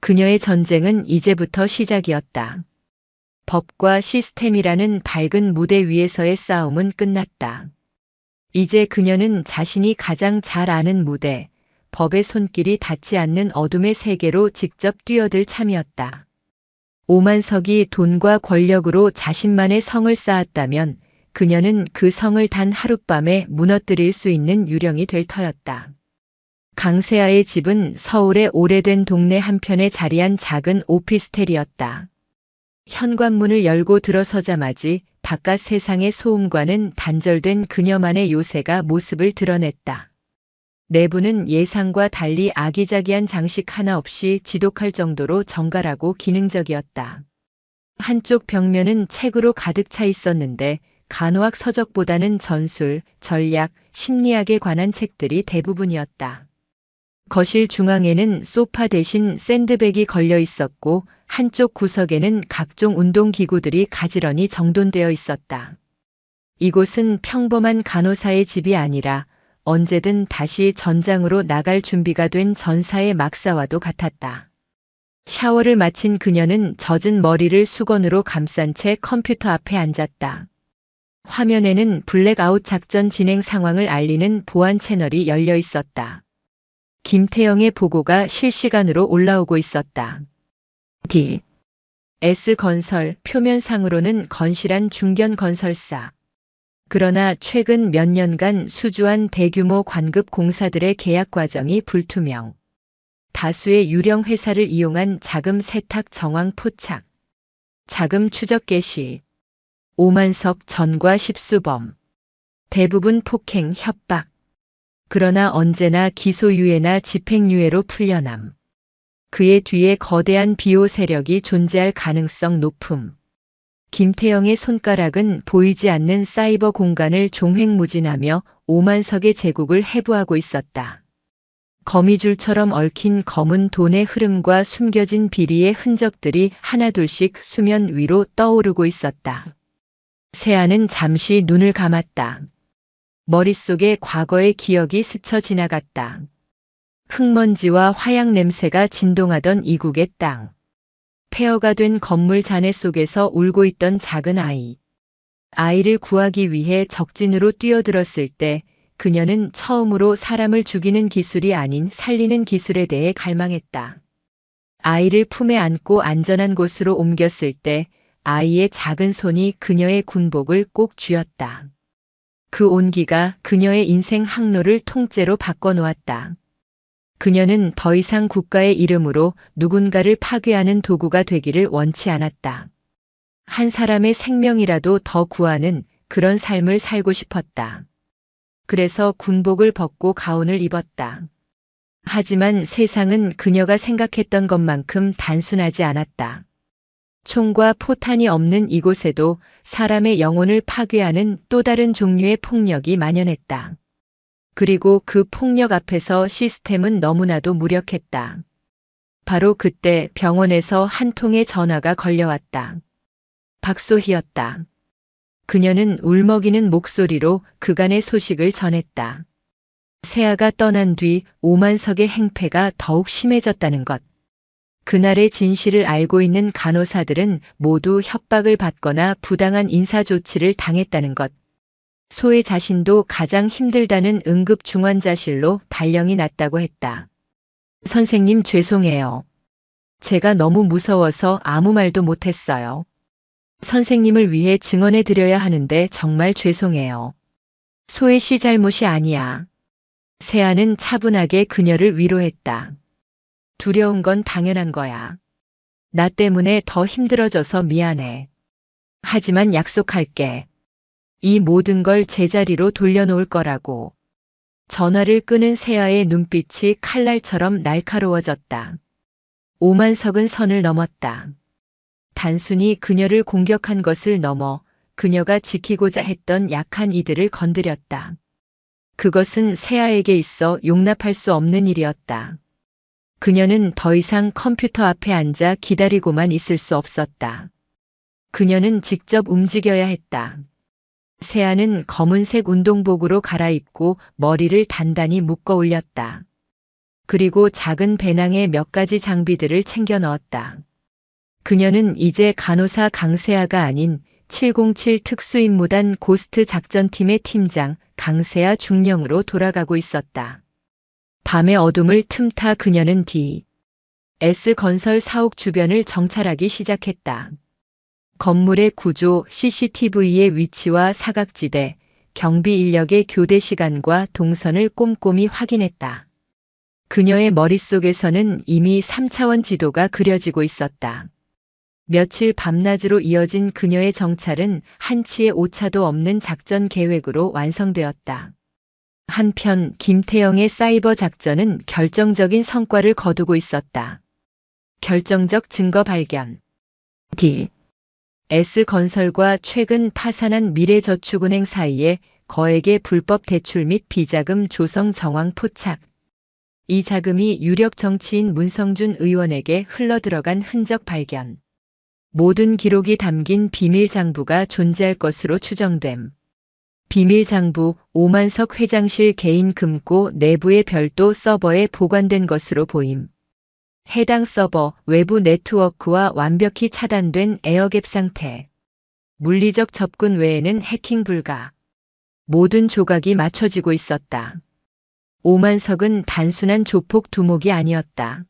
[SPEAKER 1] 그녀의 전쟁은 이제부터 시작이었다. 법과 시스템이라는 밝은 무대 위에서의 싸움은 끝났다. 이제 그녀는 자신이 가장 잘 아는 무대, 법의 손길이 닿지 않는 어둠의 세계로 직접 뛰어들 참이었다. 오만석이 돈과 권력으로 자신만의 성을 쌓았다면 그녀는 그 성을 단 하룻밤에 무너뜨릴 수 있는 유령이 될 터였다. 강세아의 집은 서울의 오래된 동네 한편에 자리한 작은 오피스텔이었다. 현관문을 열고 들어서자마지 바깥 세상의 소음과는 단절된 그녀만의 요새가 모습을 드러냈다. 내부는 예상과 달리 아기자기한 장식 하나 없이 지독할 정도로 정갈하고 기능적이었다. 한쪽 벽면은 책으로 가득 차 있었는데 간호학 서적보다는 전술, 전략, 심리학에 관한 책들이 대부분이었다. 거실 중앙에는 소파 대신 샌드백이 걸려 있었고 한쪽 구석에는 각종 운동기구들이 가지런히 정돈되어 있었다. 이곳은 평범한 간호사의 집이 아니라 언제든 다시 전장으로 나갈 준비가 된 전사의 막사와도 같았다. 샤워를 마친 그녀는 젖은 머리를 수건으로 감싼 채 컴퓨터 앞에 앉았다. 화면에는 블랙아웃 작전 진행 상황을 알리는 보안 채널이 열려 있었다. 김태영의 보고가 실시간으로 올라오고 있었다. S건설, 표면상으로는 건실한 중견 건설사. 그러나 최근 몇 년간 수주한 대규모 관급 공사들의 계약 과정이 불투명. 다수의 유령 회사를 이용한 자금 세탁 정황 포착. 자금 추적 개시. 오만석 전과 십수범. 대부분 폭행, 협박. 그러나 언제나 기소유예나 집행유예로 풀려남. 그의 뒤에 거대한 비호 세력이 존재할 가능성 높음. 김태영의 손가락은 보이지 않는 사이버 공간을 종횡무진하며 오만석의 제국을 해부하고 있었다. 거미줄처럼 얽힌 검은 돈의 흐름과 숨겨진 비리의 흔적들이 하나둘씩 수면 위로 떠오르고 있었다. 세아는 잠시 눈을 감았다. 머릿속에 과거의 기억이 스쳐 지나갔다. 흙먼지와 화약 냄새가 진동하던 이국의 땅. 폐허가 된 건물 잔해 속에서 울고 있던 작은 아이. 아이를 구하기 위해 적진으로 뛰어들었을 때 그녀는 처음으로 사람을 죽이는 기술이 아닌 살리는 기술에 대해 갈망했다. 아이를 품에 안고 안전한 곳으로 옮겼을 때 아이의 작은 손이 그녀의 군복을 꼭 쥐었다. 그 온기가 그녀의 인생 항로를 통째로 바꿔놓았다. 그녀는 더 이상 국가의 이름으로 누군가를 파괴하는 도구가 되기를 원치 않았다. 한 사람의 생명이라도 더 구하는 그런 삶을 살고 싶었다. 그래서 군복을 벗고 가운을 입었다. 하지만 세상은 그녀가 생각했던 것만큼 단순하지 않았다. 총과 포탄이 없는 이곳에도 사람의 영혼을 파괴하는 또 다른 종류의 폭력이 만연했다. 그리고 그 폭력 앞에서 시스템은 너무나도 무력했다. 바로 그때 병원에서 한 통의 전화가 걸려왔다. 박소희였다. 그녀는 울먹이는 목소리로 그간의 소식을 전했다. 세아가 떠난 뒤 오만석의 행패가 더욱 심해졌다는 것. 그날의 진실을 알고 있는 간호사들은 모두 협박을 받거나 부당한 인사조치를 당했다는 것. 소의 자신도 가장 힘들다는 응급중환자실로 발령이 났다고 했다. 선생님 죄송해요. 제가 너무 무서워서 아무 말도 못했어요. 선생님을 위해 증언해 드려야 하는데 정말 죄송해요. 소의 씨 잘못이 아니야. 세아는 차분하게 그녀를 위로했다. 두려운 건 당연한 거야. 나 때문에 더 힘들어져서 미안해. 하지만 약속할게. 이 모든 걸 제자리로 돌려놓을 거라고. 전화를 끄는 세아의 눈빛이 칼날처럼 날카로워졌다. 오만석은 선을 넘었다. 단순히 그녀를 공격한 것을 넘어 그녀가 지키고자 했던 약한 이들을 건드렸다. 그것은 세아에게 있어 용납할 수 없는 일이었다. 그녀는 더 이상 컴퓨터 앞에 앉아 기다리고만 있을 수 없었다. 그녀는 직접 움직여야 했다. 세아는 검은색 운동복으로 갈아입고 머리를 단단히 묶어 올렸다. 그리고 작은 배낭에 몇 가지 장비들을 챙겨 넣었다. 그녀는 이제 간호사 강세아가 아닌 707 특수임무단 고스트 작전팀의 팀장 강세아 중령으로 돌아가고 있었다. 밤의 어둠을 틈타 그녀는 DS-건설 사옥 주변을 정찰하기 시작했다. 건물의 구조, CCTV의 위치와 사각지대, 경비 인력의 교대 시간과 동선을 꼼꼼히 확인했다. 그녀의 머릿속에서는 이미 3차원 지도가 그려지고 있었다. 며칠 밤낮으로 이어진 그녀의 정찰은 한치의 오차도 없는 작전 계획으로 완성되었다. 한편 김태영의 사이버 작전은 결정적인 성과를 거두고 있었다. 결정적 증거 발견. DS-건설과 최근 파산한 미래저축은행 사이에 거액의 불법 대출 및 비자금 조성 정황 포착. 이 자금이 유력 정치인 문성준 의원에게 흘러들어간 흔적 발견. 모든 기록이 담긴 비밀 장부가 존재할 것으로 추정됨. 비밀 장부 오만석 회장실 개인 금고 내부의 별도 서버에 보관된 것으로 보임. 해당 서버 외부 네트워크와 완벽히 차단된 에어갭 상태. 물리적 접근 외에는 해킹 불가. 모든 조각이 맞춰지고 있었다. 오만석은 단순한 조폭 두목이 아니었다.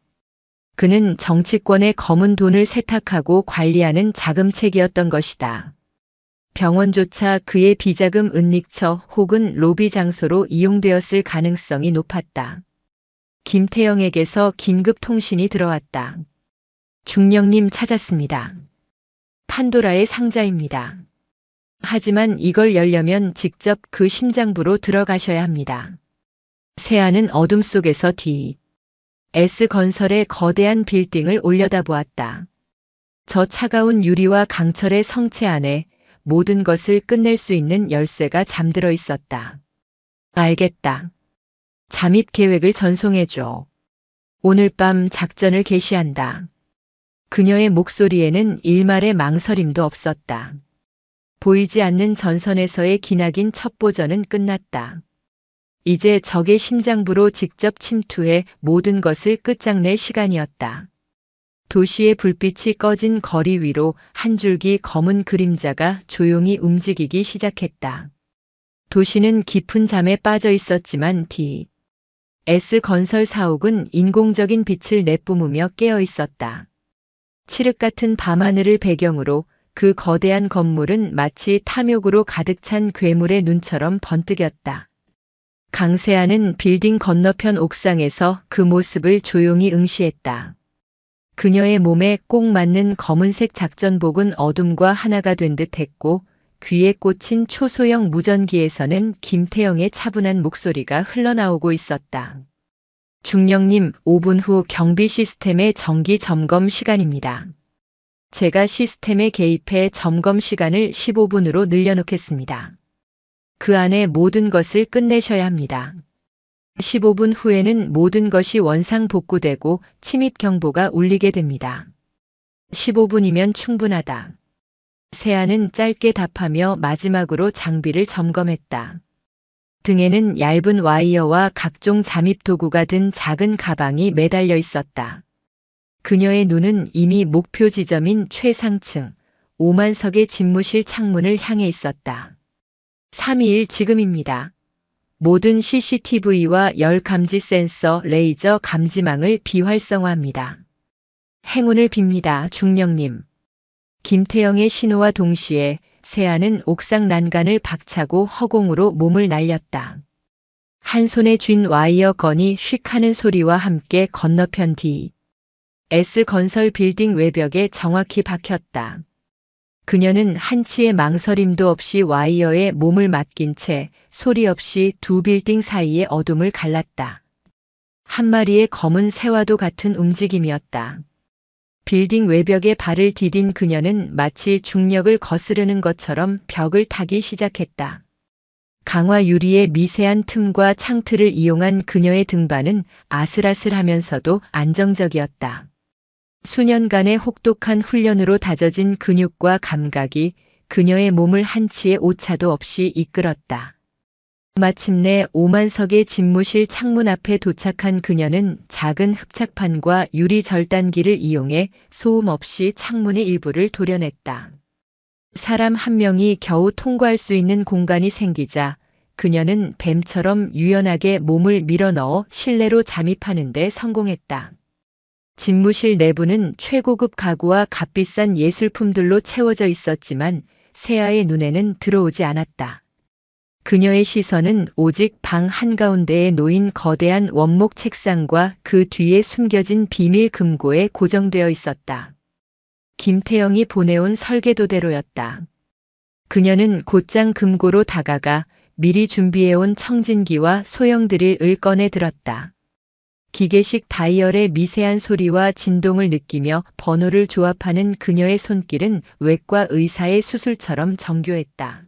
[SPEAKER 1] 그는 정치권의 검은 돈을 세탁하고 관리하는 자금책이었던 것이다. 병원조차 그의 비자금 은닉처 혹은 로비 장소로 이용되었을 가능성이 높았다. 김태영에게서 긴급 통신이 들어왔다. 중령님 찾았습니다. 판도라의 상자입니다. 하지만 이걸 열려면 직접 그 심장부로 들어가셔야 합니다. 세아는 어둠 속에서 DS-건설의 거대한 빌딩을 올려다보았다. 저 차가운 유리와 강철의 성체 안에 모든 것을 끝낼 수 있는 열쇠가 잠들어 있었다. 알겠다. 잠입 계획을 전송해줘. 오늘 밤 작전을 개시한다. 그녀의 목소리에는 일말의 망설임도 없었다. 보이지 않는 전선에서의 기나긴 첩보전은 끝났다. 이제 적의 심장부로 직접 침투해 모든 것을 끝장낼 시간이었다. 도시의 불빛이 꺼진 거리 위로 한 줄기 검은 그림자가 조용히 움직이기 시작했다. 도시는 깊은 잠에 빠져 있었지만 DS-건설 사옥은 인공적인 빛을 내뿜으며 깨어 있었다. 칠흑 같은 밤하늘을 배경으로 그 거대한 건물은 마치 탐욕으로 가득 찬 괴물의 눈처럼 번뜩였다. 강세아는 빌딩 건너편 옥상에서 그 모습을 조용히 응시했다. 그녀의 몸에 꼭 맞는 검은색 작전복은 어둠과 하나가 된 듯 했고 귀에 꽂힌 초소형 무전기에서는 김태영의 차분한 목소리가 흘러나오고 있었다. 중령님, 5분 후 경비 시스템의 정기 점검 시간입니다. 제가 시스템에 개입해 점검 시간을 15분으로 늘려놓겠습니다. 그 안에 모든 것을 끝내셔야 합니다. 15분 후에는 모든 것이 원상복구되고 침입 경보가 울리게 됩니다. 15분이면 충분하다. 세아는 짧게 답하며 마지막으로 장비를 점검했다. 등에는 얇은 와이어와 각종 잠입 도구가 든 작은 가방이 매달려 있었다. 그녀의 눈은 이미 목표 지점인 최상층, 오만석의 집무실 창문을 향해 있었다. 321 지금입니다. 모든 CCTV와 열 감지 센서, 레이저 감지망을 비활성화합니다. 행운을 빕니다, 중령님. 김태영의 신호와 동시에 세아는 옥상 난간을 박차고 허공으로 몸을 날렸다. 한 손에 쥔 와이어 건이 휙 하는 소리와 함께 건너편 뒤 S건설 빌딩 외벽에 정확히 박혔다. 그녀는 한치의 망설임도 없이 와이어에 몸을 맡긴 채 소리 없이 두 빌딩 사이의 어둠을 갈랐다. 한 마리의 검은 새와도 같은 움직임이었다. 빌딩 외벽에 발을 디딘 그녀는 마치 중력을 거스르는 것처럼 벽을 타기 시작했다. 강화 유리의 미세한 틈과 창틀을 이용한 그녀의 등반은 아슬아슬하면서도 안정적이었다. 수년간의 혹독한 훈련으로 다져진 근육과 감각이 그녀의 몸을 한치의 오차도 없이 이끌었다. 마침내 오만석의 집무실 창문 앞에 도착한 그녀는 작은 흡착판과 유리 절단기를 이용해 소음 없이 창문의 일부를 도려냈다. 사람 한 명이 겨우 통과할 수 있는 공간이 생기자 그녀는 뱀처럼 유연하게 몸을 밀어넣어 실내로 잠입하는 데 성공했다. 집무실 내부는 최고급 가구와 값비싼 예술품들로 채워져 있었지만 세아의 눈에는 들어오지 않았다. 그녀의 시선은 오직 방 한가운데에 놓인 거대한 원목 책상과 그 뒤에 숨겨진 비밀 금고에 고정되어 있었다. 김태영이 보내온 설계도대로였다. 그녀는 곧장 금고로 다가가 미리 준비해온 청진기와 소형 드릴을 꺼내 들었다. 기계식 다이얼의 미세한 소리와 진동을 느끼며 번호를 조합하는 그녀의 손길은 외과 의사의 수술처럼 정교했다.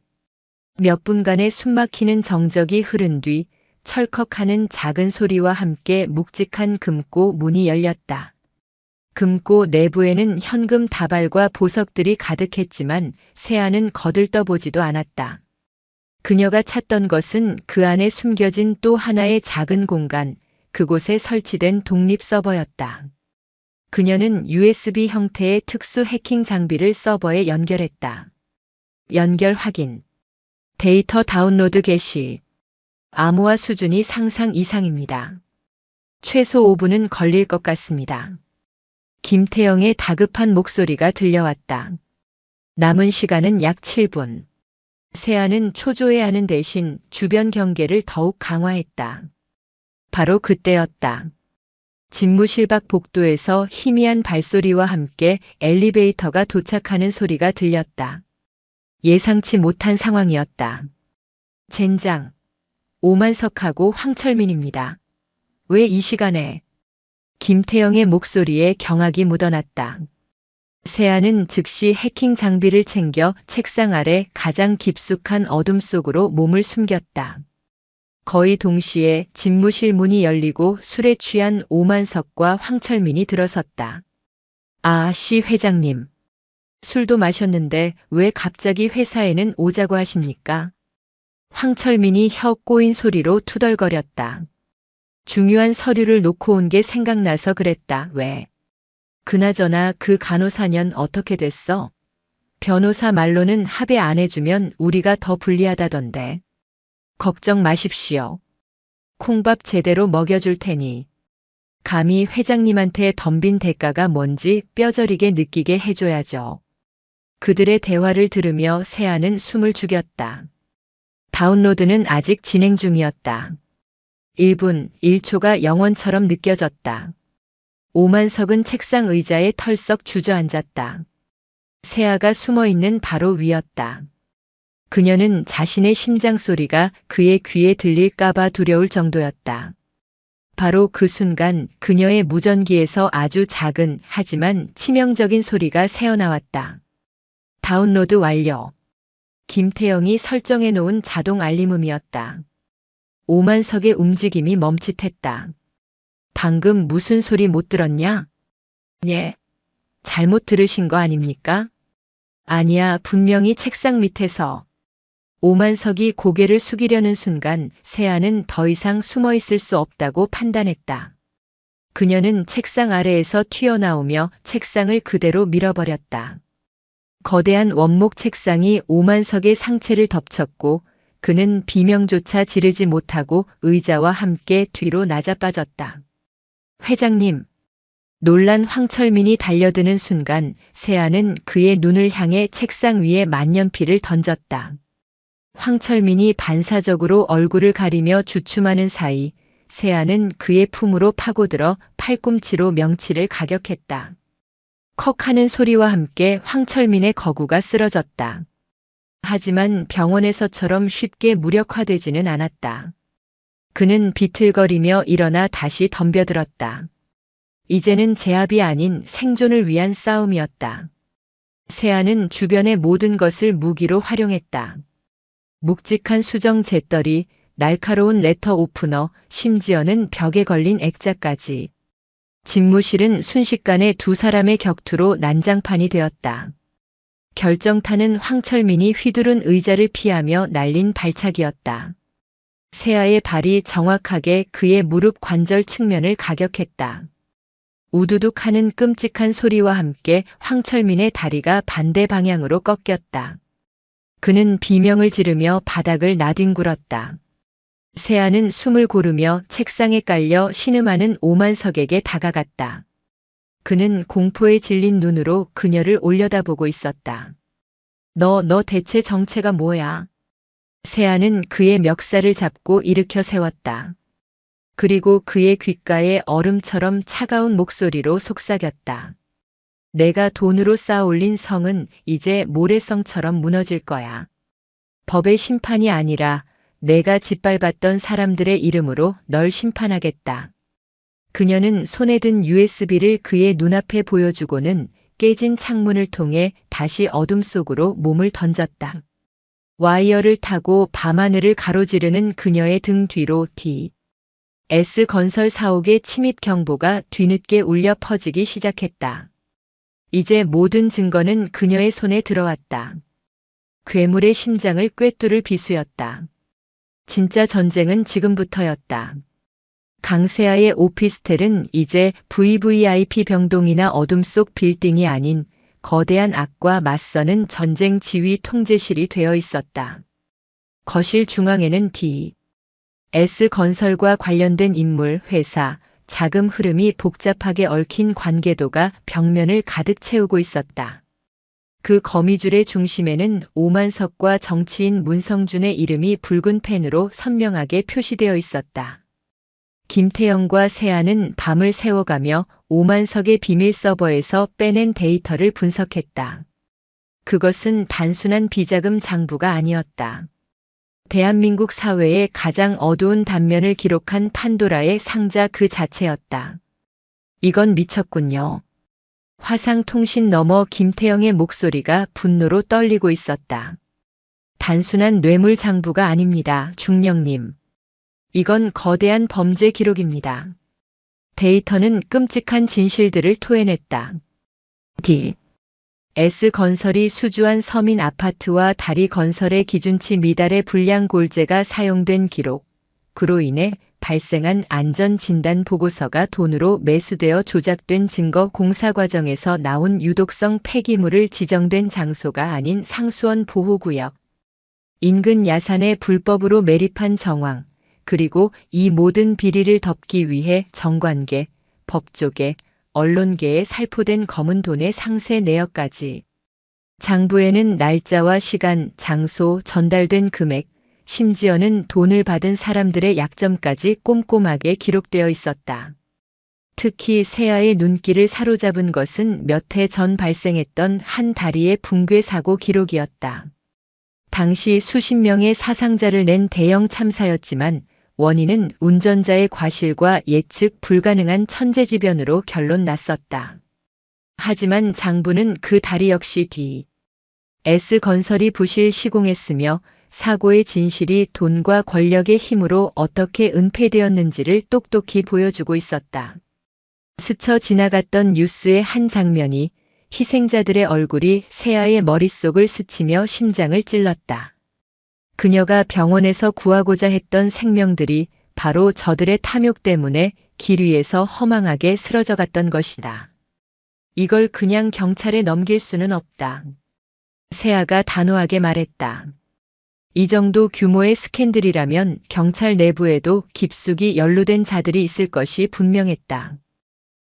[SPEAKER 1] 몇 분간의 숨막히는 정적이 흐른 뒤 철컥하는 작은 소리와 함께 묵직한 금고 문이 열렸다. 금고 내부에는 현금 다발과 보석들이 가득했지만 세아는 거들떠보지도 않았다. 그녀가 찾던 것은 그 안에 숨겨진 또 하나의 작은 공간, 그곳에 설치된 독립 서버였다. 그녀는 USB 형태의 특수 해킹 장비를 서버에 연결했다. 연결 확인. 데이터 다운로드 개시. 암호화 수준이 상상 이상입니다. 최소 5분은 걸릴 것 같습니다. 김태영의 다급한 목소리가 들려왔다. 남은 시간은 약 7분. 세아는 초조해하는 대신 주변 경계를 더욱 강화했다. 바로 그때였다. 집무실 밖 복도에서 희미한 발소리와 함께 엘리베이터가 도착하는 소리가 들렸다. 예상치 못한 상황이었다. 젠장. 오만석하고 황철민입니다. 왜 이 시간에? 김태영의 목소리에 경악이 묻어났다. 세아는 즉시 해킹 장비를 챙겨 책상 아래 가장 깊숙한 어둠 속으로 몸을 숨겼다. 거의 동시에 집무실 문이 열리고 술에 취한 오만석과 황철민이 들어섰다. 아, 시 회장님. 술도 마셨는데 왜 갑자기 회사에는 오자고 하십니까? 황철민이 혀 꼬인 소리로 투덜거렸다. 중요한 서류를 놓고 온 게 생각나서 그랬다. 왜? 그나저나 그 간호사년 어떻게 됐어? 변호사 말로는 합의 안 해주면 우리가 더 불리하다던데. 걱정 마십시오. 콩밥 제대로 먹여줄 테니. 감히 회장님한테 덤빈 대가가 뭔지 뼈저리게 느끼게 해줘야죠. 그들의 대화를 들으며 세아는 숨을 죽였다. 다운로드는 아직 진행 중이었다. 1분, 1초가 영원처럼 느껴졌다. 오만석은 책상 의자에 털썩 주저앉았다. 세아가 숨어있는 바로 위였다. 그녀는 자신의 심장 소리가 그의 귀에 들릴까봐 두려울 정도였다. 바로 그 순간 그녀의 무전기에서 아주 작은 하지만 치명적인 소리가 새어나왔다. 다운로드 완료. 김태영이 설정해 놓은 자동 알림음이었다. 오만석의 움직임이 멈칫했다. 방금 무슨 소리 못 들었냐? 예. 잘못 들으신 거 아닙니까? 아니야, 분명히 책상 밑에서. 오만석이 고개를 숙이려는 순간 세아는 더 이상 숨어 있을 수 없다고 판단했다. 그녀는 책상 아래에서 튀어나오며 책상을 그대로 밀어버렸다. 거대한 원목 책상이 오만석의 상체를 덮쳤고 그는 비명조차 지르지 못하고 의자와 함께 뒤로 낮아빠졌다. 회장님. 놀란 황철민이 달려드는 순간 세아는 그의 눈을 향해 책상 위에 만년필을 던졌다. 황철민이 반사적으로 얼굴을 가리며 주춤하는 사이 세아는 그의 품으로 파고들어 팔꿈치로 명치를 가격했다. 컥 하는 소리와 함께 황철민의 거구가 쓰러졌다. 하지만 병원에서처럼 쉽게 무력화되지는 않았다. 그는 비틀거리며 일어나 다시 덤벼들었다. 이제는 제압이 아닌 생존을 위한 싸움이었다. 세아는 주변의 모든 것을 무기로 활용했다. 묵직한 수정 잿더리, 날카로운 레터 오프너, 심지어는 벽에 걸린 액자까지. 집무실은 순식간에 두 사람의 격투로 난장판이 되었다. 결정타는 황철민이 휘두른 의자를 피하며 날린 발차기였다. 세아의 발이 정확하게 그의 무릎 관절 측면을 가격했다. 우두둑 하는 끔찍한 소리와 함께 황철민의 다리가 반대 방향으로 꺾였다. 그는 비명을 지르며 바닥을 나뒹굴었다. 세아는 숨을 고르며 책상에 깔려 신음하는 오만석에게 다가갔다. 그는 공포에 질린 눈으로 그녀를 올려다보고 있었다. 너 대체 정체가 뭐야? 세아는 그의 멱살을 잡고 일으켜 세웠다. 그리고 그의 귓가에 얼음처럼 차가운 목소리로 속삭였다. 내가 돈으로 쌓아올린 성은 이제 모래성처럼 무너질 거야. 법의 심판이 아니라 내가 짓밟았던 사람들의 이름으로 널 심판하겠다. 그녀는 손에 든 USB를 그의 눈앞에 보여주고는 깨진 창문을 통해 다시 어둠 속으로 몸을 던졌다. 와이어를 타고 밤하늘을 가로지르는 그녀의 등 뒤로 S건설 사옥의 침입 경보가 뒤늦게 울려 퍼지기 시작했다. 이제 모든 증거는 그녀의 손에 들어왔다. 괴물의 심장을 꿰뚫을 비수였다. 진짜 전쟁은 지금부터였다. 강세아의 오피스텔은 이제 VVIP 병동이나 어둠 속 빌딩이 아닌 거대한 악과 맞서는 전쟁 지휘 통제실이 되어 있었다. 거실 중앙에는 S건설과 관련된 인물, 회사, 자금 흐름이 복잡하게 얽힌 관계도가 벽면을 가득 채우고 있었다. 그 거미줄의 중심에는 오만석과 정치인 문성준의 이름이 붉은 펜으로 선명하게 표시되어 있었다. 김태영과 세아는 밤을 새워가며 오만석의 비밀 서버에서 빼낸 데이터를 분석했다. 그것은 단순한 비자금 장부가 아니었다. 대한민국 사회의 가장 어두운 단면을 기록한 판도라의 상자 그 자체였다. 이건 미쳤군요. 화상통신 너머 김태영의 목소리가 분노로 떨리고 있었다. 단순한 뇌물 장부가 아닙니다, 중령님. 이건 거대한 범죄 기록입니다. 데이터는 끔찍한 진실들을 토해냈다. S건설이 수주한 서민 아파트와 다리 건설의 기준치 미달의 불량 골재가 사용된 기록, 그로 인해 발생한 안전진단 보고서가 돈으로 매수되어 조작된 증거 공사 과정에서 나온 유독성 폐기물을 지정된 장소가 아닌 상수원 보호구역, 인근 야산에 불법으로 매립한 정황, 그리고 이 모든 비리를 덮기 위해 정관계, 법조계, 언론계에 살포된 검은 돈의 상세 내역까지. 장부에는 날짜와 시간, 장소, 전달된 금액, 심지어는 돈을 받은 사람들의 약점까지 꼼꼼하게 기록되어 있었다. 특히 세아의 눈길을 사로잡은 것은 몇 해 전 발생했던 한 다리의 붕괴 사고 기록이었다. 당시 수십 명의 사상자를 낸 대형 참사였지만 원인은 운전자의 과실과 예측 불가능한 천재지변으로 결론 났었다. 하지만 장부는 그 다리 역시 S건설이 부실 시공했으며 사고의 진실이 돈과 권력의 힘으로 어떻게 은폐되었는지를 똑똑히 보여주고 있었다. 스쳐 지나갔던 뉴스의 한 장면이 희생자들의 얼굴이 세아의 머릿속을 스치며 심장을 찔렀다. 그녀가 병원에서 구하고자 했던 생명들이 바로 저들의 탐욕 때문에 길 위에서 허망하게 쓰러져 갔던 것이다. 이걸 그냥 경찰에 넘길 수는 없다. 세아가 단호하게 말했다. 이 정도 규모의 스캔들이라면 경찰 내부에도 깊숙이 연루된 자들이 있을 것이 분명했다.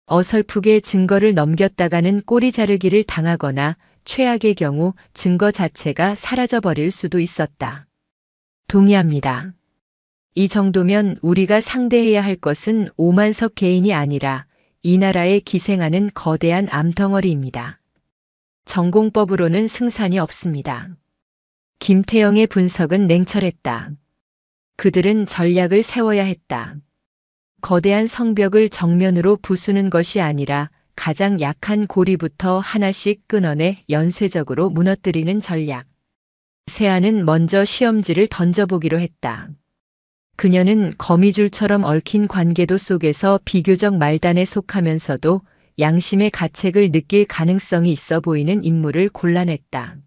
[SPEAKER 1] 어설프게 증거를 넘겼다가는 꼬리 자르기를 당하거나 최악의 경우 증거 자체가 사라져버릴 수도 있었다. 동의합니다. 이 정도면 우리가 상대해야 할 것은 오만석 개인이 아니라 이 나라에 기생하는 거대한 암덩어리입니다. 전공법으로는 승산이 없습니다. 김태영의 분석은 냉철했다. 그들은 전략을 세워야 했다. 거대한 성벽을 정면으로 부수는 것이 아니라 가장 약한 고리부터 하나씩 끊어내 연쇄적으로 무너뜨리는 전략. 세아는 먼저 시험지를 던져보기로 했다. 그녀는 거미줄처럼 얽힌 관계도 속에서 비교적 말단에 속하면서도 양심의 가책을 느낄 가능성이 있어 보이는 인물을 골라냈다.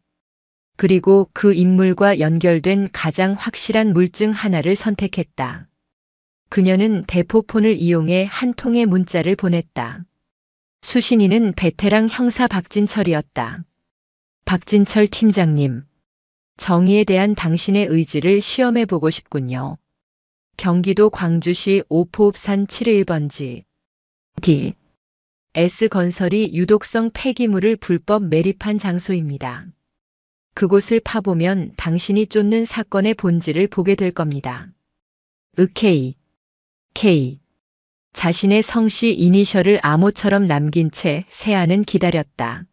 [SPEAKER 1] 그리고 그 인물과 연결된 가장 확실한 물증 하나를 선택했다. 그녀는 대포폰을 이용해 한 통의 문자를 보냈다. 수신인은 베테랑 형사 박진철이었다. 박진철 팀장님. 정의에 대한 당신의 의지를 시험해보고 싶군요. 경기도 광주시 오포읍산 71번지. D. S건설이 유독성 폐기물을 불법 매립한 장소입니다. 그곳을 파보면 당신이 쫓는 사건의 본질을 보게 될 겁니다. K. 자신의 성씨 이니셜을 암호처럼 남긴 채 세아는 기다렸다.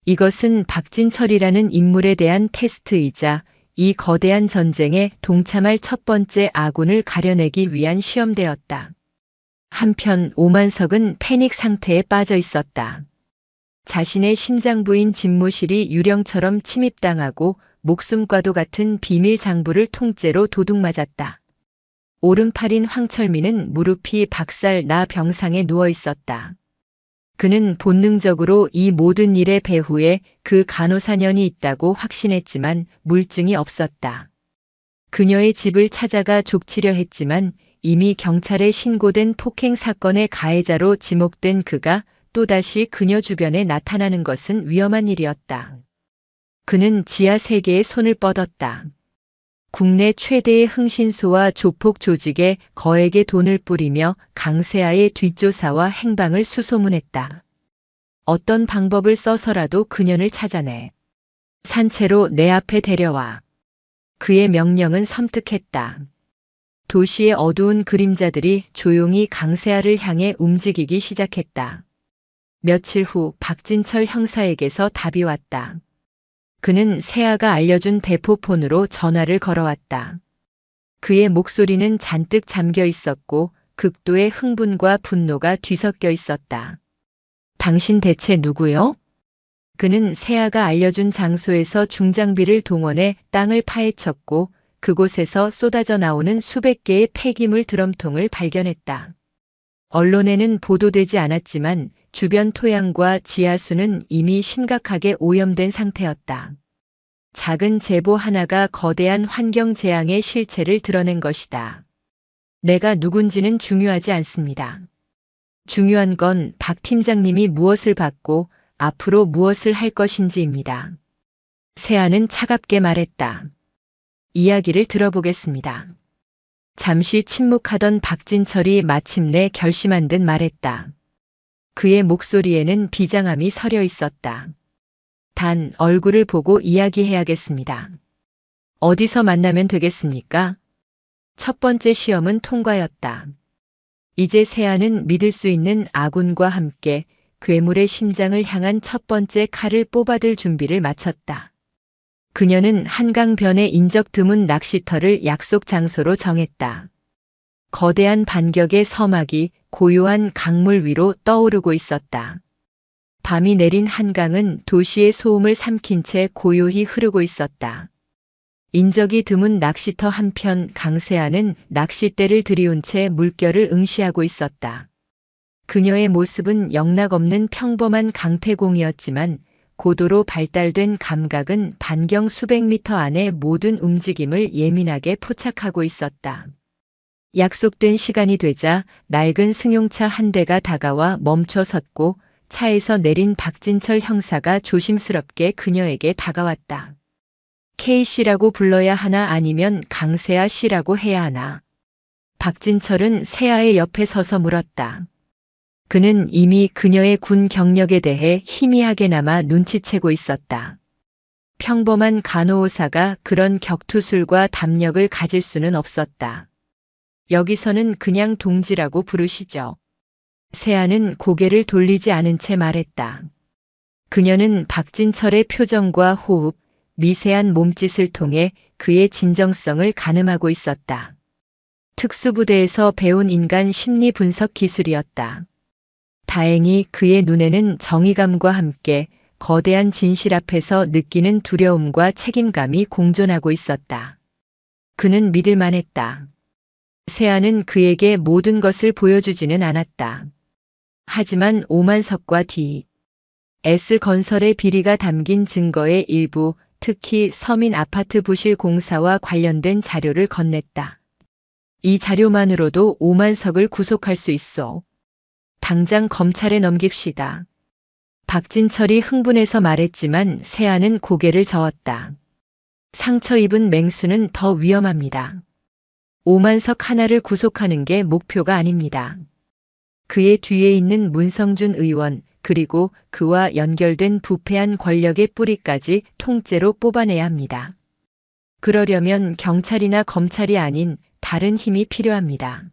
[SPEAKER 1] 이것은 박진철이라는 인물에 대한 테스트이자 이 거대한 전쟁에 동참할 첫 번째 아군을 가려내기 위한 시험대였다. 한편 오만석은 패닉 상태에 빠져 있었다. 자신의 심장부인 집무실이 유령처럼 침입당하고 목숨과도 같은 비밀 장부를 통째로 도둑맞았다. 오른팔인 황철민은 무릎이 박살 나 병상에 누워 있었다. 그는 본능적으로 이 모든 일의 배후에 그 간호사년이 있다고 확신했지만 물증이 없었다. 그녀의 집을 찾아가 족치려 했지만 이미 경찰에 신고된 폭행 사건의 가해자로 지목된 그가 또다시 그녀 주변에 나타나는 것은 위험한 일이었다. 그는 지하 세계에 손을 뻗었다. 국내 최대의 흥신소와 조폭 조직에 거액의 돈을 뿌리며 강세아의 뒷조사와 행방을 수소문했다. 어떤 방법을 써서라도 그녀를 찾아내 산채로 내 앞에 데려와. 그의 명령은 섬뜩했다. 도시의 어두운 그림자들이 조용히 강세아를 향해 움직이기 시작했다. 며칠 후 박진철 형사에게서 답이 왔다. 그는 세아가 알려준 대포폰으로 전화를 걸어왔다. 그의 목소리는 잔뜩 잠겨 있었고 극도의 흥분과 분노가 뒤섞여 있었다. 당신 대체 누구요? 그는 세아가 알려준 장소에서 중장비를 동원해 땅을 파헤쳤고 그곳에서 쏟아져 나오는 수백 개의 폐기물 드럼통을 발견했다. 언론에는 보도되지 않았지만 주변 토양과 지하수는 이미 심각하게 오염된 상태였다. 작은 제보 하나가 거대한 환경 재앙의 실체를 드러낸 것이다. 내가 누군지는 중요하지 않습니다. 중요한 건 박 팀장님이 무엇을 받고 앞으로 무엇을 할 것인지입니다. 세아는 차갑게 말했다. 이야기를 들어보겠습니다. 잠시 침묵하던 박진철이 마침내 결심한 듯 말했다. 그의 목소리에는 비장함이 서려 있었다. 단 얼굴을 보고 이야기해야겠습니다. 어디서 만나면 되겠습니까? 첫 번째 시험은 통과였다. 이제 세아는 믿을 수 있는 아군과 함께 괴물의 심장을 향한 첫 번째 칼을 뽑아들 준비를 마쳤다. 그녀는 한강변의 인적 드문 낚시터를 약속 장소로 정했다. 거대한 반격의 서막이 고요한 강물 위로 떠오르고 있었다. 밤이 내린 한강은 도시의 소음을 삼킨 채 고요히 흐르고 있었다. 인적이 드문 낚시터 한편 강세아는 낚싯대를 들이운 채 물결을 응시하고 있었다. 그녀의 모습은 영락없는 평범한 강태공이었지만 고도로 발달된 감각은 반경 수백 미터 안의 모든 움직임을 예민하게 포착하고 있었다. 약속된 시간이 되자 낡은 승용차 한 대가 다가와 멈춰 섰고 차에서 내린 박진철 형사가 조심스럽게 그녀에게 다가왔다. K씨라고 불러야 하나 아니면 강세아 씨라고 해야 하나. 박진철은 세아의 옆에 서서 물었다. 그는 이미 그녀의 군 경력에 대해 희미하게나마 눈치채고 있었다. 평범한 간호사가 그런 격투술과 담력을 가질 수는 없었다. 여기서는 그냥 동지라고 부르시죠. 세아는 고개를 돌리지 않은 채 말했다. 그녀는 박진철의 표정과 호흡, 미세한 몸짓을 통해 그의 진정성을 가늠하고 있었다. 특수부대에서 배운 인간 심리 분석 기술이었다. 다행히 그의 눈에는 정의감과 함께 거대한 진실 앞에서 느끼는 두려움과 책임감이 공존하고 있었다. 그는 믿을 만했다. 세아는 그에게 모든 것을 보여주지는 않았다. 하지만 오만석과 D.S.건설의 비리가 담긴 증거의 일부, 특히 서민 아파트 부실 공사와 관련된 자료를 건넸다. 이 자료만으로도 오만석을 구속할 수 있어. 당장 검찰에 넘깁시다. 박진철이 흥분해서 말했지만 세아는 고개를 저었다. 상처 입은 맹수는 더 위험합니다. 오만석 하나를 구속하는 게 목표가 아닙니다. 그의 뒤에 있는 문성준 의원, 그리고 그와 연결된 부패한 권력의 뿌리까지 통째로 뽑아내야 합니다. 그러려면 경찰이나 검찰이 아닌 다른 힘이 필요합니다.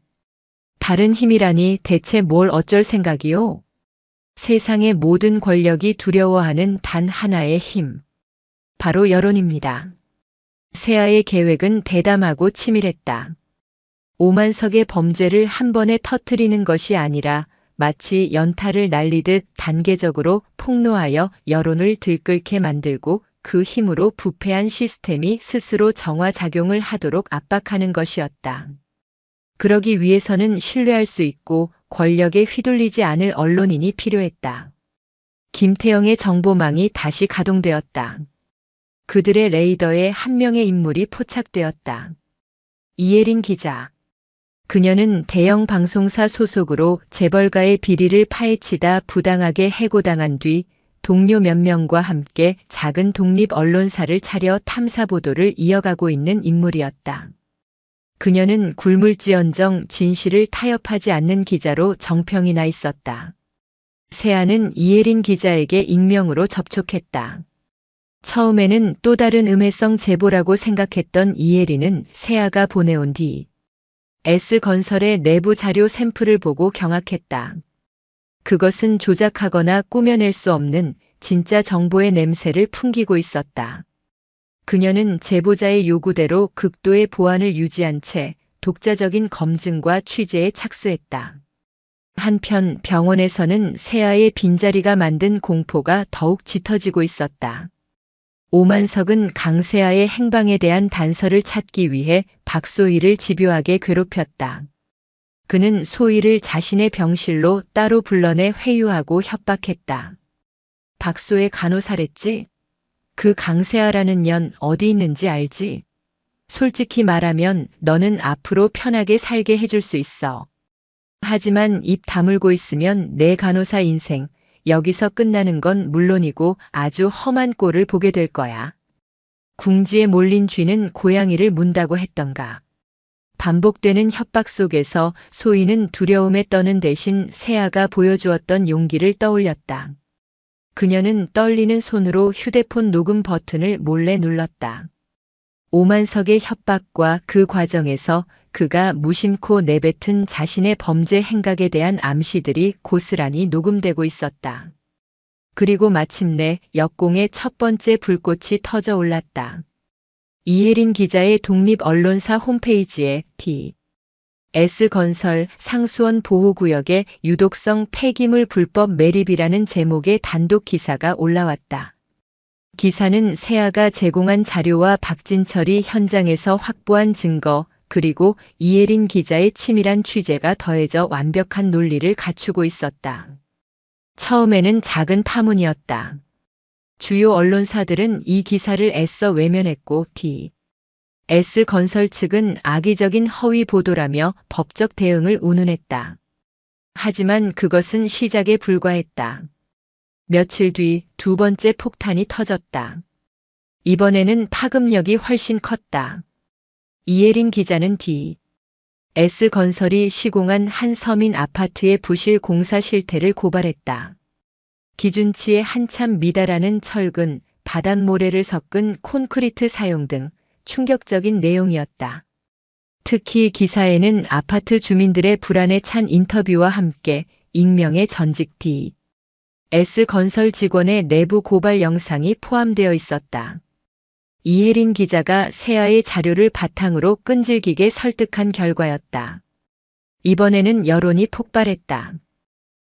[SPEAKER 1] 다른 힘이라니 대체 뭘 어쩔 생각이요? 세상의 모든 권력이 두려워하는 단 하나의 힘. 바로 여론입니다. 세아의 계획은 대담하고 치밀했다. 오만석의 범죄를 한 번에 터뜨리는 것이 아니라 마치 연탄을 날리듯 단계적으로 폭로하여 여론을 들끓게 만들고 그 힘으로 부패한 시스템이 스스로 정화작용을 하도록 압박하는 것이었다. 그러기 위해서는 신뢰할 수 있고 권력에 휘둘리지 않을 언론인이 필요했다. 김태영의 정보망이 다시 가동되었다. 그들의 레이더에 한 명의 인물이 포착되었다. 이예린 기자. 그녀는 대형 방송사 소속으로 재벌가의 비리를 파헤치다 부당하게 해고당한 뒤 동료 몇 명과 함께 작은 독립 언론사를 차려 탐사 보도를 이어가고 있는 인물이었다. 그녀는 굶을지언정 진실을 타협하지 않는 기자로 정평이 나 있었다. 세아는 이예린 기자에게 익명으로 접촉했다. 처음에는 또 다른 음해성 제보라고 생각했던 이예린은 세아가 보내온 D.S.건설의 내부 자료 샘플을 보고 경악했다. 그것은 조작하거나 꾸며낼 수 없는 진짜 정보의 냄새를 풍기고 있었다. 그녀는 제보자의 요구대로 극도의 보안을 유지한 채 독자적인 검증과 취재에 착수했다. 한편 병원에서는 세아의 빈자리가 만든 공포가 더욱 짙어지고 있었다. 오만석은 강세아의 행방에 대한 단서를 찾기 위해 박소희를 집요하게 괴롭혔다. 그는 소희를 자신의 병실로 따로 불러내 회유하고 협박했다. 박소의 간호사랬지? 그 강세아라는 년 어디 있는지 알지? 솔직히 말하면 너는 앞으로 편하게 살게 해줄 수 있어. 하지만 입 다물고 있으면 내 간호사 인생, 여기서 끝나는 건 물론이고 아주 험한 꼴을 보게 될 거야. 궁지에 몰린 쥐는 고양이를 문다고 했던가. 반복되는 협박 속에서 소희는 두려움에 떠는 대신 세아가 보여주었던 용기를 떠올렸다. 그녀는 떨리는 손으로 휴대폰 녹음 버튼을 몰래 눌렀다. 오만석의 협박과 그 과정에서 그가 무심코 내뱉은 자신의 범죄 행각에 대한 암시들이 고스란히 녹음되고 있었다. 그리고 마침내 역공의 첫 번째 불꽃이 터져 올랐다. 이혜린 기자의 독립 언론사 홈페이지에 S건설 상수원 보호구역에 유독성 폐기물 불법 매립이라는 제목의 단독 기사가 올라왔다. 기사는 세아가 제공한 자료와 박진철이 현장에서 확보한 증거, 그리고 이혜린 기자의 치밀한 취재가 더해져 완벽한 논리를 갖추고 있었다. 처음에는 작은 파문이었다. 주요 언론사들은 이 기사를 애써 외면했고 S건설 측은 악의적인 허위 보도라며 법적 대응을 운운했다. 하지만 그것은 시작에 불과했다. 며칠 뒤 두 번째 폭탄이 터졌다. 이번에는 파급력이 훨씬 컸다. 이혜린 기자는 S건설이 시공한 한 서민 아파트의 부실 공사 실태를 고발했다. 기준치에 한참 미달하는 철근, 바닷모래를 섞은 콘크리트 사용 등 충격적인 내용이었다. 특히 기사에는 아파트 주민들의 불안에 찬 인터뷰와 함께 익명의 전직 S건설 직원의 내부 고발 영상이 포함되어 있었다. 이혜린 기자가 세아의 자료를 바탕으로 끈질기게 설득한 결과였다. 이번에는 여론이 폭발했다.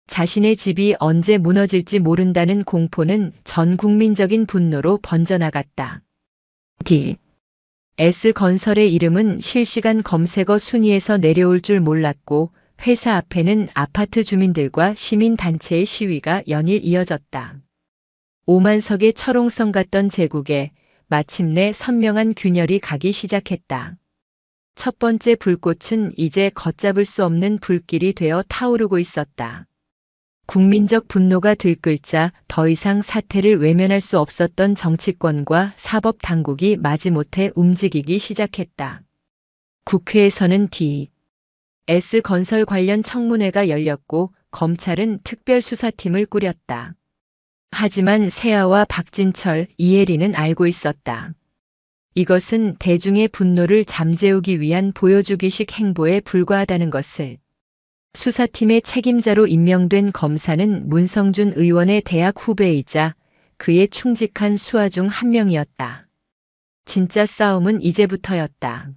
[SPEAKER 1] 자신의 집이 언제 무너질지 모른다는 공포는 전 국민적인 분노로 번져나갔다. S건설의 이름은 실시간 검색어 순위에서 내려올 줄 몰랐고 회사 앞에는 아파트 주민들과 시민단체의 시위가 연일 이어졌다. 오만석의 철옹성 같던 제국에 마침내 선명한 균열이 가기 시작했다. 첫 번째 불꽃은 이제 걷잡을 수 없는 불길이 되어 타오르고 있었다. 국민적 분노가 들끓자 더 이상 사태를 외면할 수 없었던 정치권과 사법당국이 마지못해 움직이기 시작했다. 국회에서는 S건설 관련 청문회가 열렸고 검찰은 특별수사팀을 꾸렸다. 하지만 세아와 박진철, 이혜린은 알고 있었다. 이것은 대중의 분노를 잠재우기 위한 보여주기식 행보에 불과하다는 것을. 수사팀의 책임자로 임명된 검사는 문성준 의원의 대학 후배이자 그의 충직한 수하 중 한 명이었다. 진짜 싸움은 이제부터였다.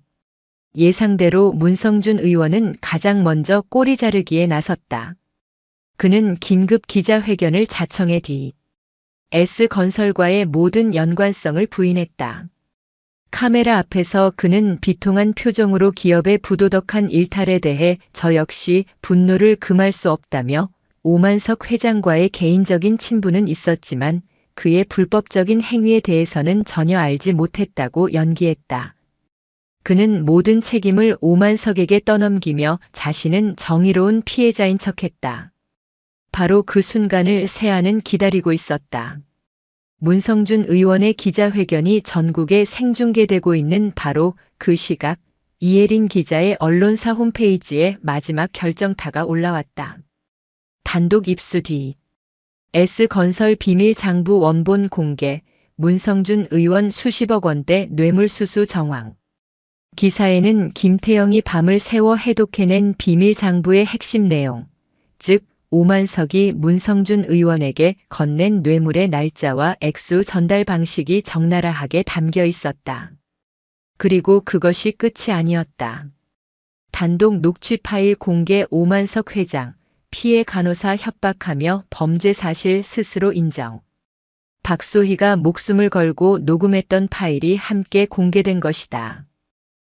[SPEAKER 1] 예상대로 문성준 의원은 가장 먼저 꼬리 자르기에 나섰다. 그는 긴급 기자회견을 자청해 S건설과의 모든 연관성을 부인했다. 카메라 앞에서 그는 비통한 표정으로 기업의 부도덕한 일탈에 대해 저 역시 분노를 금할 수 없다며 오만석 회장과의 개인적인 친분은 있었지만 그의 불법적인 행위에 대해서는 전혀 알지 못했다고 연기했다. 그는 모든 책임을 오만석에게 떠넘기며 자신은 정의로운 피해자인 척했다. 바로 그 순간을 세아는 기다리고 있었다. 문성준 의원의 기자회견이 전국에 생중계되고 있는 바로 그 시각, 이혜린 기자의 언론사 홈페이지에 마지막 결정타가 올라왔다. 단독 입수 뒤 S건설 비밀 장부 원본 공개, 문성준 의원 수십억 원대 뇌물수수 정황. 기사에는 김태영이 밤을 새워 해독해낸 비밀 장부의 핵심 내용, 즉 오만석이 문성준 의원에게 건넨 뇌물의 날짜와 액수 전달 방식이 적나라하게 담겨 있었다. 그리고 그것이 끝이 아니었다. 단독 녹취 파일 공개. 오만석 회장, 피해 간호사 협박하며 범죄 사실 스스로 인정. 박소희가 목숨을 걸고 녹음했던 파일이 함께 공개된 것이다.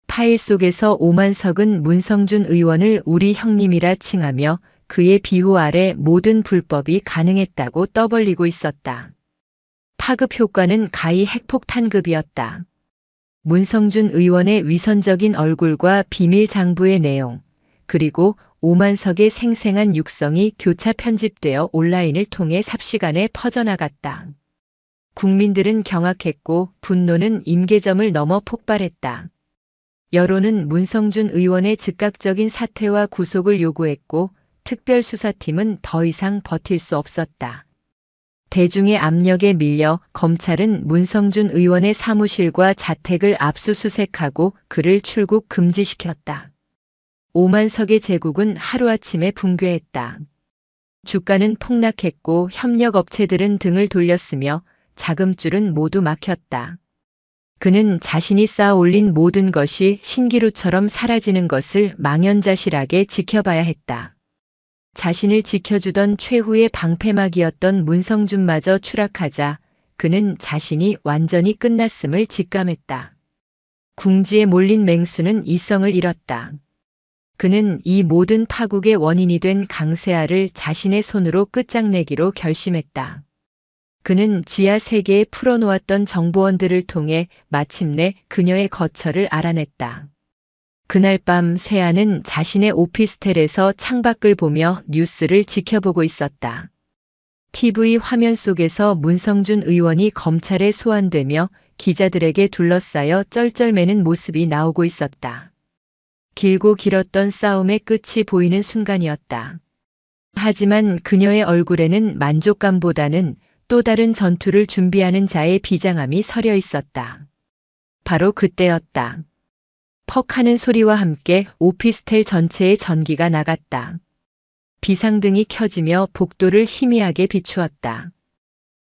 [SPEAKER 1] 파일 속에서 오만석은 문성준 의원을 우리 형님이라 칭하며 그의 비호 아래 모든 불법이 가능했다고 떠벌리고 있었다. 파급 효과는 가히 핵폭탄급이었다. 문성준 의원의 위선적인 얼굴과 비밀 장부의 내용, 그리고 오만석의 생생한 육성이 교차 편집되어 온라인을 통해 삽시간에 퍼져나갔다. 국민들은 경악했고 분노는 임계점을 넘어 폭발했다. 여론은 문성준 의원의 즉각적인 사퇴와 구속을 요구했고 특별수사팀은 더 이상 버틸 수 없었다. 대중의 압력에 밀려 검찰은 문성준 의원의 사무실과 자택을 압수수색하고 그를 출국 금지시켰다. 오만석의 제국은 하루아침에 붕괴했다. 주가는 폭락했고 협력업체들은 등을 돌렸으며 자금줄은 모두 막혔다. 그는 자신이 쌓아 올린 모든 것이 신기루처럼 사라지는 것을 망연자실하게 지켜봐야 했다. 자신을 지켜주던 최후의 방패막이었던 문성준마저 추락하자 그는 자신이 완전히 끝났음을 직감했다. 궁지에 몰린 맹수는 이성을 잃었다. 그는 이 모든 파국의 원인이 된 강세아를 자신의 손으로 끝장내기로 결심했다. 그는 지하 세계에 풀어놓았던 정보원들을 통해 마침내 그녀의 거처를 알아냈다. 그날 밤 세아는 자신의 오피스텔에서 창밖을 보며 뉴스를 지켜보고 있었다. TV 화면 속에서 문성준 의원이 검찰에 소환되며 기자들에게 둘러싸여 쩔쩔매는 모습이 나오고 있었다. 길고 길었던 싸움의 끝이 보이는 순간이었다. 하지만 그녀의 얼굴에는 만족감보다는 또 다른 전투를 준비하는 자의 비장함이 서려 있었다. 바로 그때였다. 퍽 하는 소리와 함께 오피스텔 전체에 전기가 나갔다. 비상등이 켜지며 복도를 희미하게 비추었다.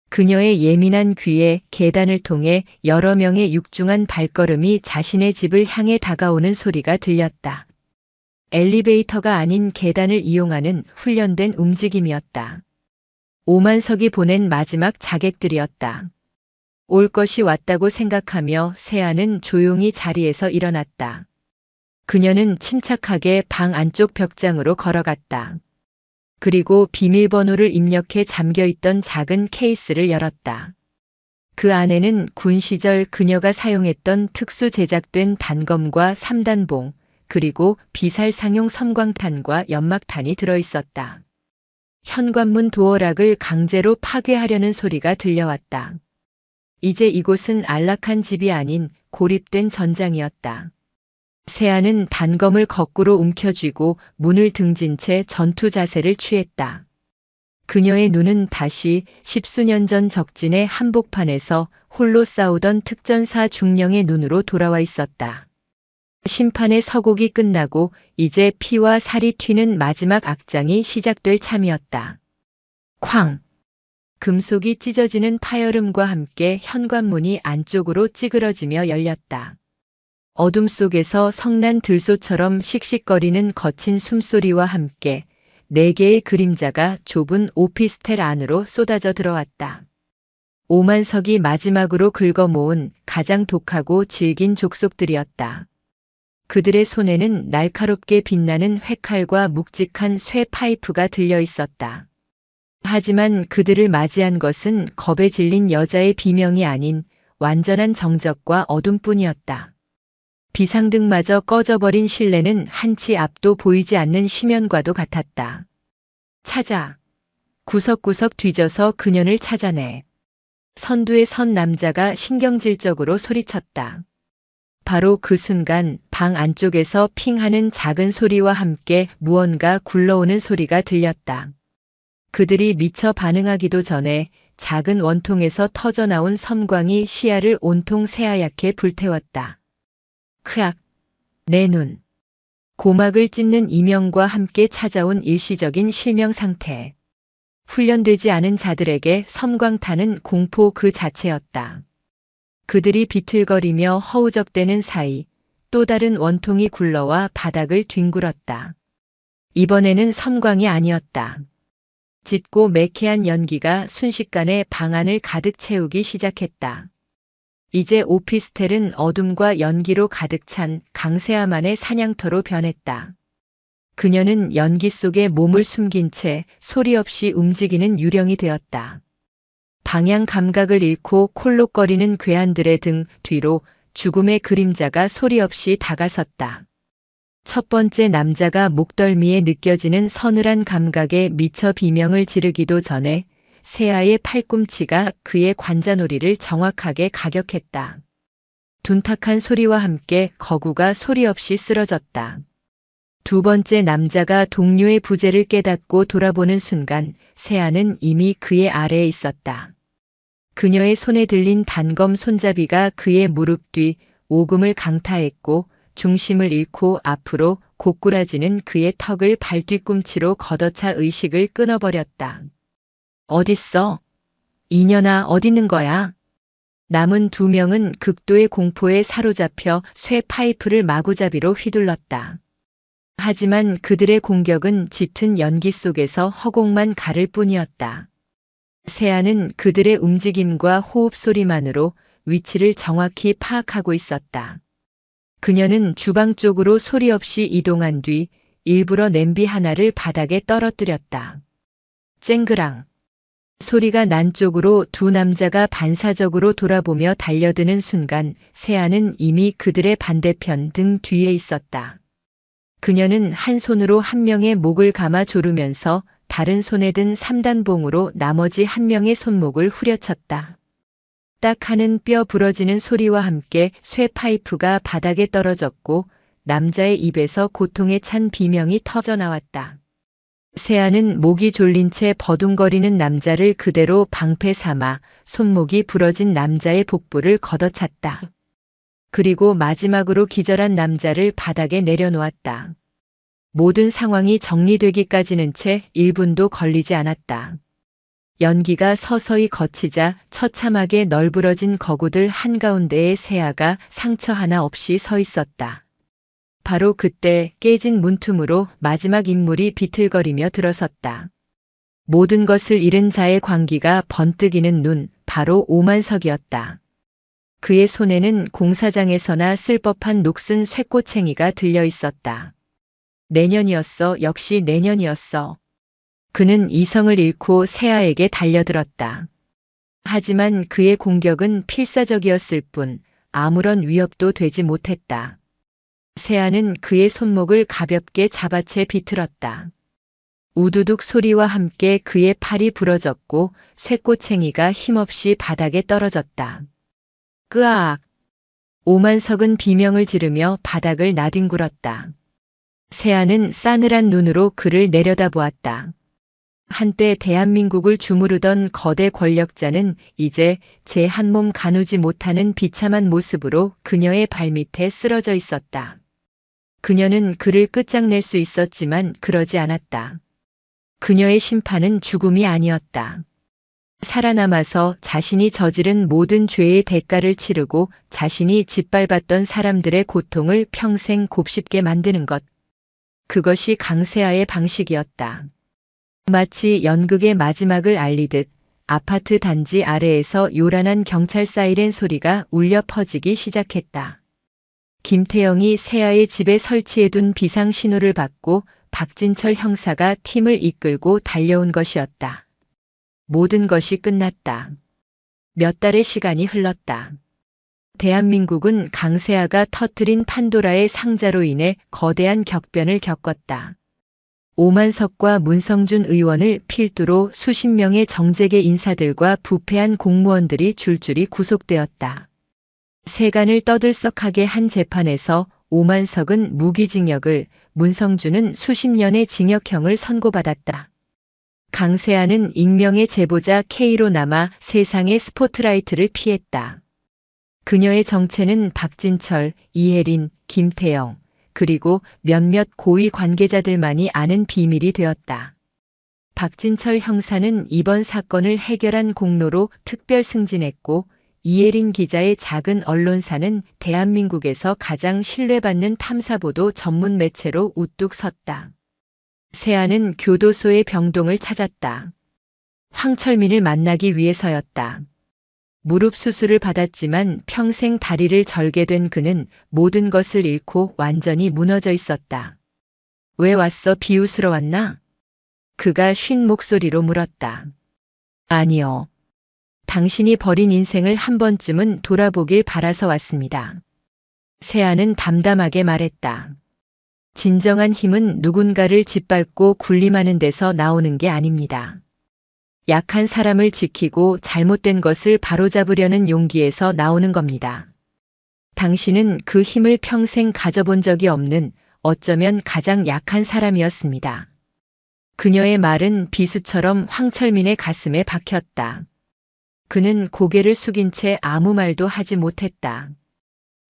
[SPEAKER 1] 그녀의 예민한 귀에 계단을 통해 여러 명의 육중한 발걸음이 자신의 집을 향해 다가오는 소리가 들렸다. 엘리베이터가 아닌 계단을 이용하는 훈련된 움직임이었다. 오만석이 보낸 마지막 자객들이었다. 올 것이 왔다고 생각하며 세아는 조용히 자리에서 일어났다. 그녀는 침착하게 방 안쪽 벽장으로 걸어갔다. 그리고 비밀번호를 입력해 잠겨있던 작은 케이스를 열었다. 그 안에는 군 시절 그녀가 사용했던 특수 제작된 단검과 3단봉, 그리고 비살상용 섬광탄과 연막탄이 들어있었다. 현관문 도어락을 강제로 파괴하려는 소리가 들려왔다. 이제 이곳은 안락한 집이 아닌 고립된 전장이었다. 세아는 단검을 거꾸로 움켜쥐고 문을 등진 채 전투 자세를 취했다. 그녀의 눈은 다시 십수년 전 적진의 한복판에서 홀로 싸우던 특전사 중령의 눈으로 돌아와 있었다. 심판의 서곡이 끝나고 이제 피와 살이 튀는 마지막 악장이 시작될 참이었다. 쾅! 금속이 찢어지는 파열음과 함께 현관문이 안쪽으로 찌그러지며 열렸다. 어둠 속에서 성난 들소처럼 씩씩거리는 거친 숨소리와 함께 4개의 그림자가 좁은 오피스텔 안으로 쏟아져 들어왔다. 오만석이 마지막으로 긁어모은 가장 독하고 질긴 족속들이었다. 그들의 손에는 날카롭게 빛나는 회칼과 묵직한 쇠 파이프가 들려 있었다. 하지만 그들을 맞이한 것은 겁에 질린 여자의 비명이 아닌 완전한 정적과 어둠뿐이었다. 비상등마저 꺼져버린 실내는 한치 앞도 보이지 않는 심연과도 같았다. 찾아. 구석구석 뒤져서 그녀를 찾아내. 선두에 선 남자가 신경질적으로 소리쳤다. 바로 그 순간 방 안쪽에서 핑하는 작은 소리와 함께 무언가 굴러오는 소리가 들렸다. 그들이 미처 반응하기도 전에 작은 원통에서 터져나온 섬광이 시야를 온통 새하얗게 불태웠다. 크악! 내 눈. 고막을 찢는 이명과 함께 찾아온 일시적인 실명 상태. 훈련되지 않은 자들에게 섬광탄은 공포 그 자체였다. 그들이 비틀거리며 허우적대는 사이 또 다른 원통이 굴러와 바닥을 뒹굴었다. 이번에는 섬광이 아니었다. 짙고 매캐한 연기가 순식간에 방 안을 가득 채우기 시작했다. 이제 오피스텔은 어둠과 연기로 가득 찬 강세아만의 사냥터로 변했다. 그녀는 연기 속에 몸을 숨긴 채 소리 없이 움직이는 유령이 되었다. 방향 감각을 잃고 콜록거리는 괴한들의 등 뒤로 죽음의 그림자가 소리 없이 다가섰다. 첫 번째 남자가 목덜미에 느껴지는 서늘한 감각에 미쳐 비명을 지르기도 전에 세아의 팔꿈치가 그의 관자놀이를 정확하게 가격했다. 둔탁한 소리와 함께 거구가 소리 없이 쓰러졌다. 두 번째 남자가 동료의 부재를 깨닫고 돌아보는 순간 세아는 이미 그의 아래에 있었다. 그녀의 손에 들린 단검 손잡이가 그의 무릎 뒤 오금을 강타했고 중심을 잃고 앞으로 고꾸라지는 그의 턱을 발뒤꿈치로 걷어차 의식을 끊어버렸다. 어딨어? 이년아 어딨는 거야? 남은 2명은 극도의 공포에 사로잡혀 쇠 파이프를 마구잡이로 휘둘렀다. 하지만 그들의 공격은 짙은 연기 속에서 허공만 가를 뿐이었다. 세아는 그들의 움직임과 호흡 소리만으로 위치를 정확히 파악하고 있었다. 그녀는 주방 쪽으로 소리 없이 이동한 뒤 일부러 냄비 하나를 바닥에 떨어뜨렸다. 쨍그랑. 소리가 난 쪽으로 2 남자가 반사적으로 돌아보며 달려드는 순간 세아는 이미 그들의 반대편 등 뒤에 있었다. 그녀는 한 손으로 한 명의 목을 감아 조르면서 다른 손에 든 3단봉으로 나머지 한 명의 손목을 후려쳤다. 딱 하는 뼈 부러지는 소리와 함께 쇠 파이프가 바닥에 떨어졌고 남자의 입에서 고통에 찬 비명이 터져나왔다. 세아는 목이 졸린 채 버둥거리는 남자를 그대로 방패 삼아 손목이 부러진 남자의 복부를 걷어찼다. 그리고 마지막으로 기절한 남자를 바닥에 내려놓았다. 모든 상황이 정리되기까지는 채 1분도 걸리지 않았다. 연기가 서서히 거치자 처참하게 널브러진 거구들 한가운데에 세아가 상처 하나 없이 서 있었다. 바로 그때 깨진 문틈으로 마지막 인물이 비틀거리며 들어섰다. 모든 것을 잃은 자의 광기가 번뜩이는 눈, 바로 오만석이었다. 그의 손에는 공사장에서나 쓸 법한 녹슨 쇠꼬챙이가 들려 있었다. 내년이었어, 역시 내년이었어. 그는 이성을 잃고 세아에게 달려들었다. 하지만 그의 공격은 필사적이었을 뿐 아무런 위협도 되지 못했다. 세아는 그의 손목을 가볍게 잡아채 비틀었다. 우두둑 소리와 함께 그의 팔이 부러졌고 쇠꼬챙이가 힘없이 바닥에 떨어졌다. 끄악! 오만석은 비명을 지르며 바닥을 나뒹굴었다. 세아는 싸늘한 눈으로 그를 내려다보았다. 한때 대한민국을 주무르던 거대 권력자는 이제 제 한 몸 가누지 못하는 비참한 모습으로 그녀의 발밑에 쓰러져 있었다. 그녀는 그를 끝장낼 수 있었지만 그러지 않았다. 그녀의 심판은 죽음이 아니었다. 살아남아서 자신이 저지른 모든 죄의 대가를 치르고 자신이 짓밟았던 사람들의 고통을 평생 곱씹게 만드는 것. 그것이 강세아의 방식이었다. 마치 연극의 마지막을 알리듯 아파트 단지 아래에서 요란한 경찰 사이렌 소리가 울려 퍼지기 시작했다. 김태영이 세아의 집에 설치해둔 비상 신호를 받고 박진철 형사가 팀을 이끌고 달려온 것이었다. 모든 것이 끝났다. 몇 달의 시간이 흘렀다. 대한민국은 강세아가 터뜨린 판도라의 상자로 인해 거대한 격변을 겪었다. 오만석과 문성준 의원을 필두로 수십 명의 정재계 인사들과 부패한 공무원들이 줄줄이 구속되었다. 세간을 떠들썩하게 한 재판에서 오만석은 무기징역을, 문성준은 수십 년의 징역형을 선고받았다. 강세아는 익명의 제보자 K로 남아 세상의 스포트라이트를 피했다. 그녀의 정체는 박진철, 이혜린, 김태영, 그리고 몇몇 고위 관계자들만이 아는 비밀이 되었다. 박진철 형사는 이번 사건을 해결한 공로로 특별 승진했고 이혜린 기자의 작은 언론사는 대한민국에서 가장 신뢰받는 탐사보도 전문 매체로 우뚝 섰다. 세아는 교도소의 병동을 찾았다. 황철민을 만나기 위해서였다. 무릎 수술을 받았지만 평생 다리를 절게 된 그는 모든 것을 잃고 완전히 무너져 있었다. 왜 왔어? 비웃으러 왔나? 그가 쉰 목소리로 물었다. 아니요. 당신이 버린 인생을 한 번쯤은 돌아보길 바라서 왔습니다. 세아는 담담하게 말했다. 진정한 힘은 누군가를 짓밟고 군림하는 데서 나오는 게 아닙니다. 약한 사람을 지키고 잘못된 것을 바로잡으려는 용기에서 나오는 겁니다. 당신은 그 힘을 평생 가져본 적이 없는 어쩌면 가장 약한 사람이었습니다. 그녀의 말은 비수처럼 황철민의 가슴에 박혔다. 그는 고개를 숙인 채 아무 말도 하지 못했다.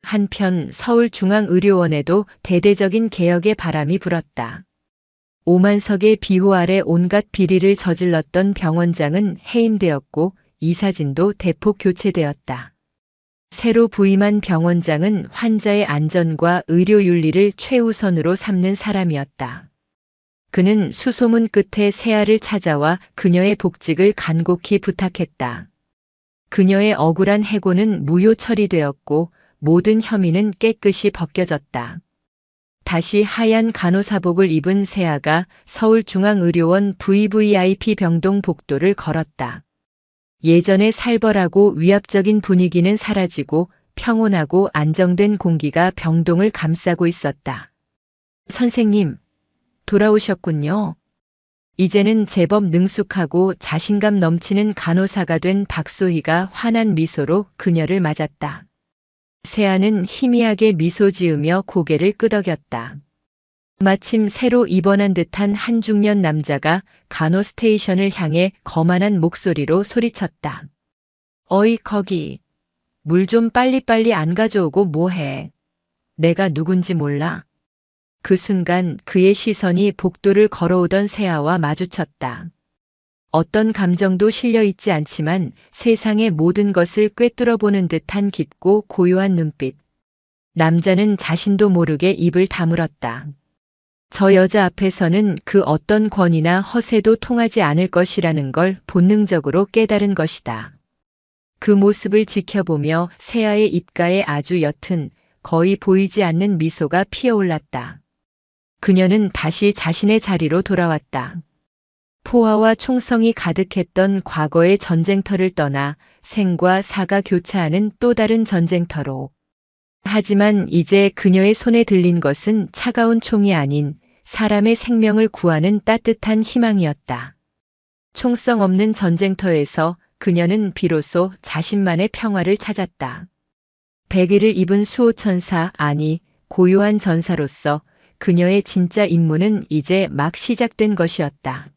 [SPEAKER 1] 한편 서울중앙의료원에도 대대적인 개혁의 바람이 불었다. 오만석의 비호 아래 온갖 비리를 저질렀던 병원장은 해임되었고 이사진도 대폭 교체되었다. 새로 부임한 병원장은 환자의 안전과 의료 윤리를 최우선으로 삼는 사람이었다. 그는 수소문 끝에 세아를 찾아와 그녀의 복직을 간곡히 부탁했다. 그녀의 억울한 해고는 무효 처리되었고 모든 혐의는 깨끗이 벗겨졌다. 다시 하얀 간호사복을 입은 세아가 서울중앙의료원 VVIP 병동 복도를 걸었다. 예전의 살벌하고 위압적인 분위기는 사라지고 평온하고 안정된 공기가 병동을 감싸고 있었다. 선생님, 돌아오셨군요. 이제는 제법 능숙하고 자신감 넘치는 간호사가 된 박소희가 환한 미소로 그녀를 맞았다. 세아는 희미하게 미소 지으며 고개를 끄덕였다. 마침 새로 입원한 듯한 한 중년 남자가 간호 스테이션을 향해 거만한 목소리로 소리쳤다. 어이 거기, 물 좀 빨리빨리 안 가져오고 뭐해. 내가 누군지 몰라. 그 순간 그의 시선이 복도를 걸어오던 세아와 마주쳤다. 어떤 감정도 실려 있지 않지만 세상의 모든 것을 꿰뚫어보는 듯한 깊고 고요한 눈빛. 남자는 자신도 모르게 입을 다물었다. 저 여자 앞에서는 그 어떤 권위나 허세도 통하지 않을 것이라는 걸 본능적으로 깨달은 것이다. 그 모습을 지켜보며 세아의 입가에 아주 옅은 거의 보이지 않는 미소가 피어올랐다. 그녀는 다시 자신의 자리로 돌아왔다. 포화와 총성이 가득했던 과거의 전쟁터를 떠나 생과 사가 교차하는 또 다른 전쟁터로. 하지만 이제 그녀의 손에 들린 것은 차가운 총이 아닌 사람의 생명을 구하는 따뜻한 희망이었다. 총성 없는 전쟁터에서 그녀는 비로소 자신만의 평화를 찾았다. 백의를 입은 수호천사, 아니 고요한 전사로서 그녀의 진짜 임무는 이제 막 시작된 것이었다.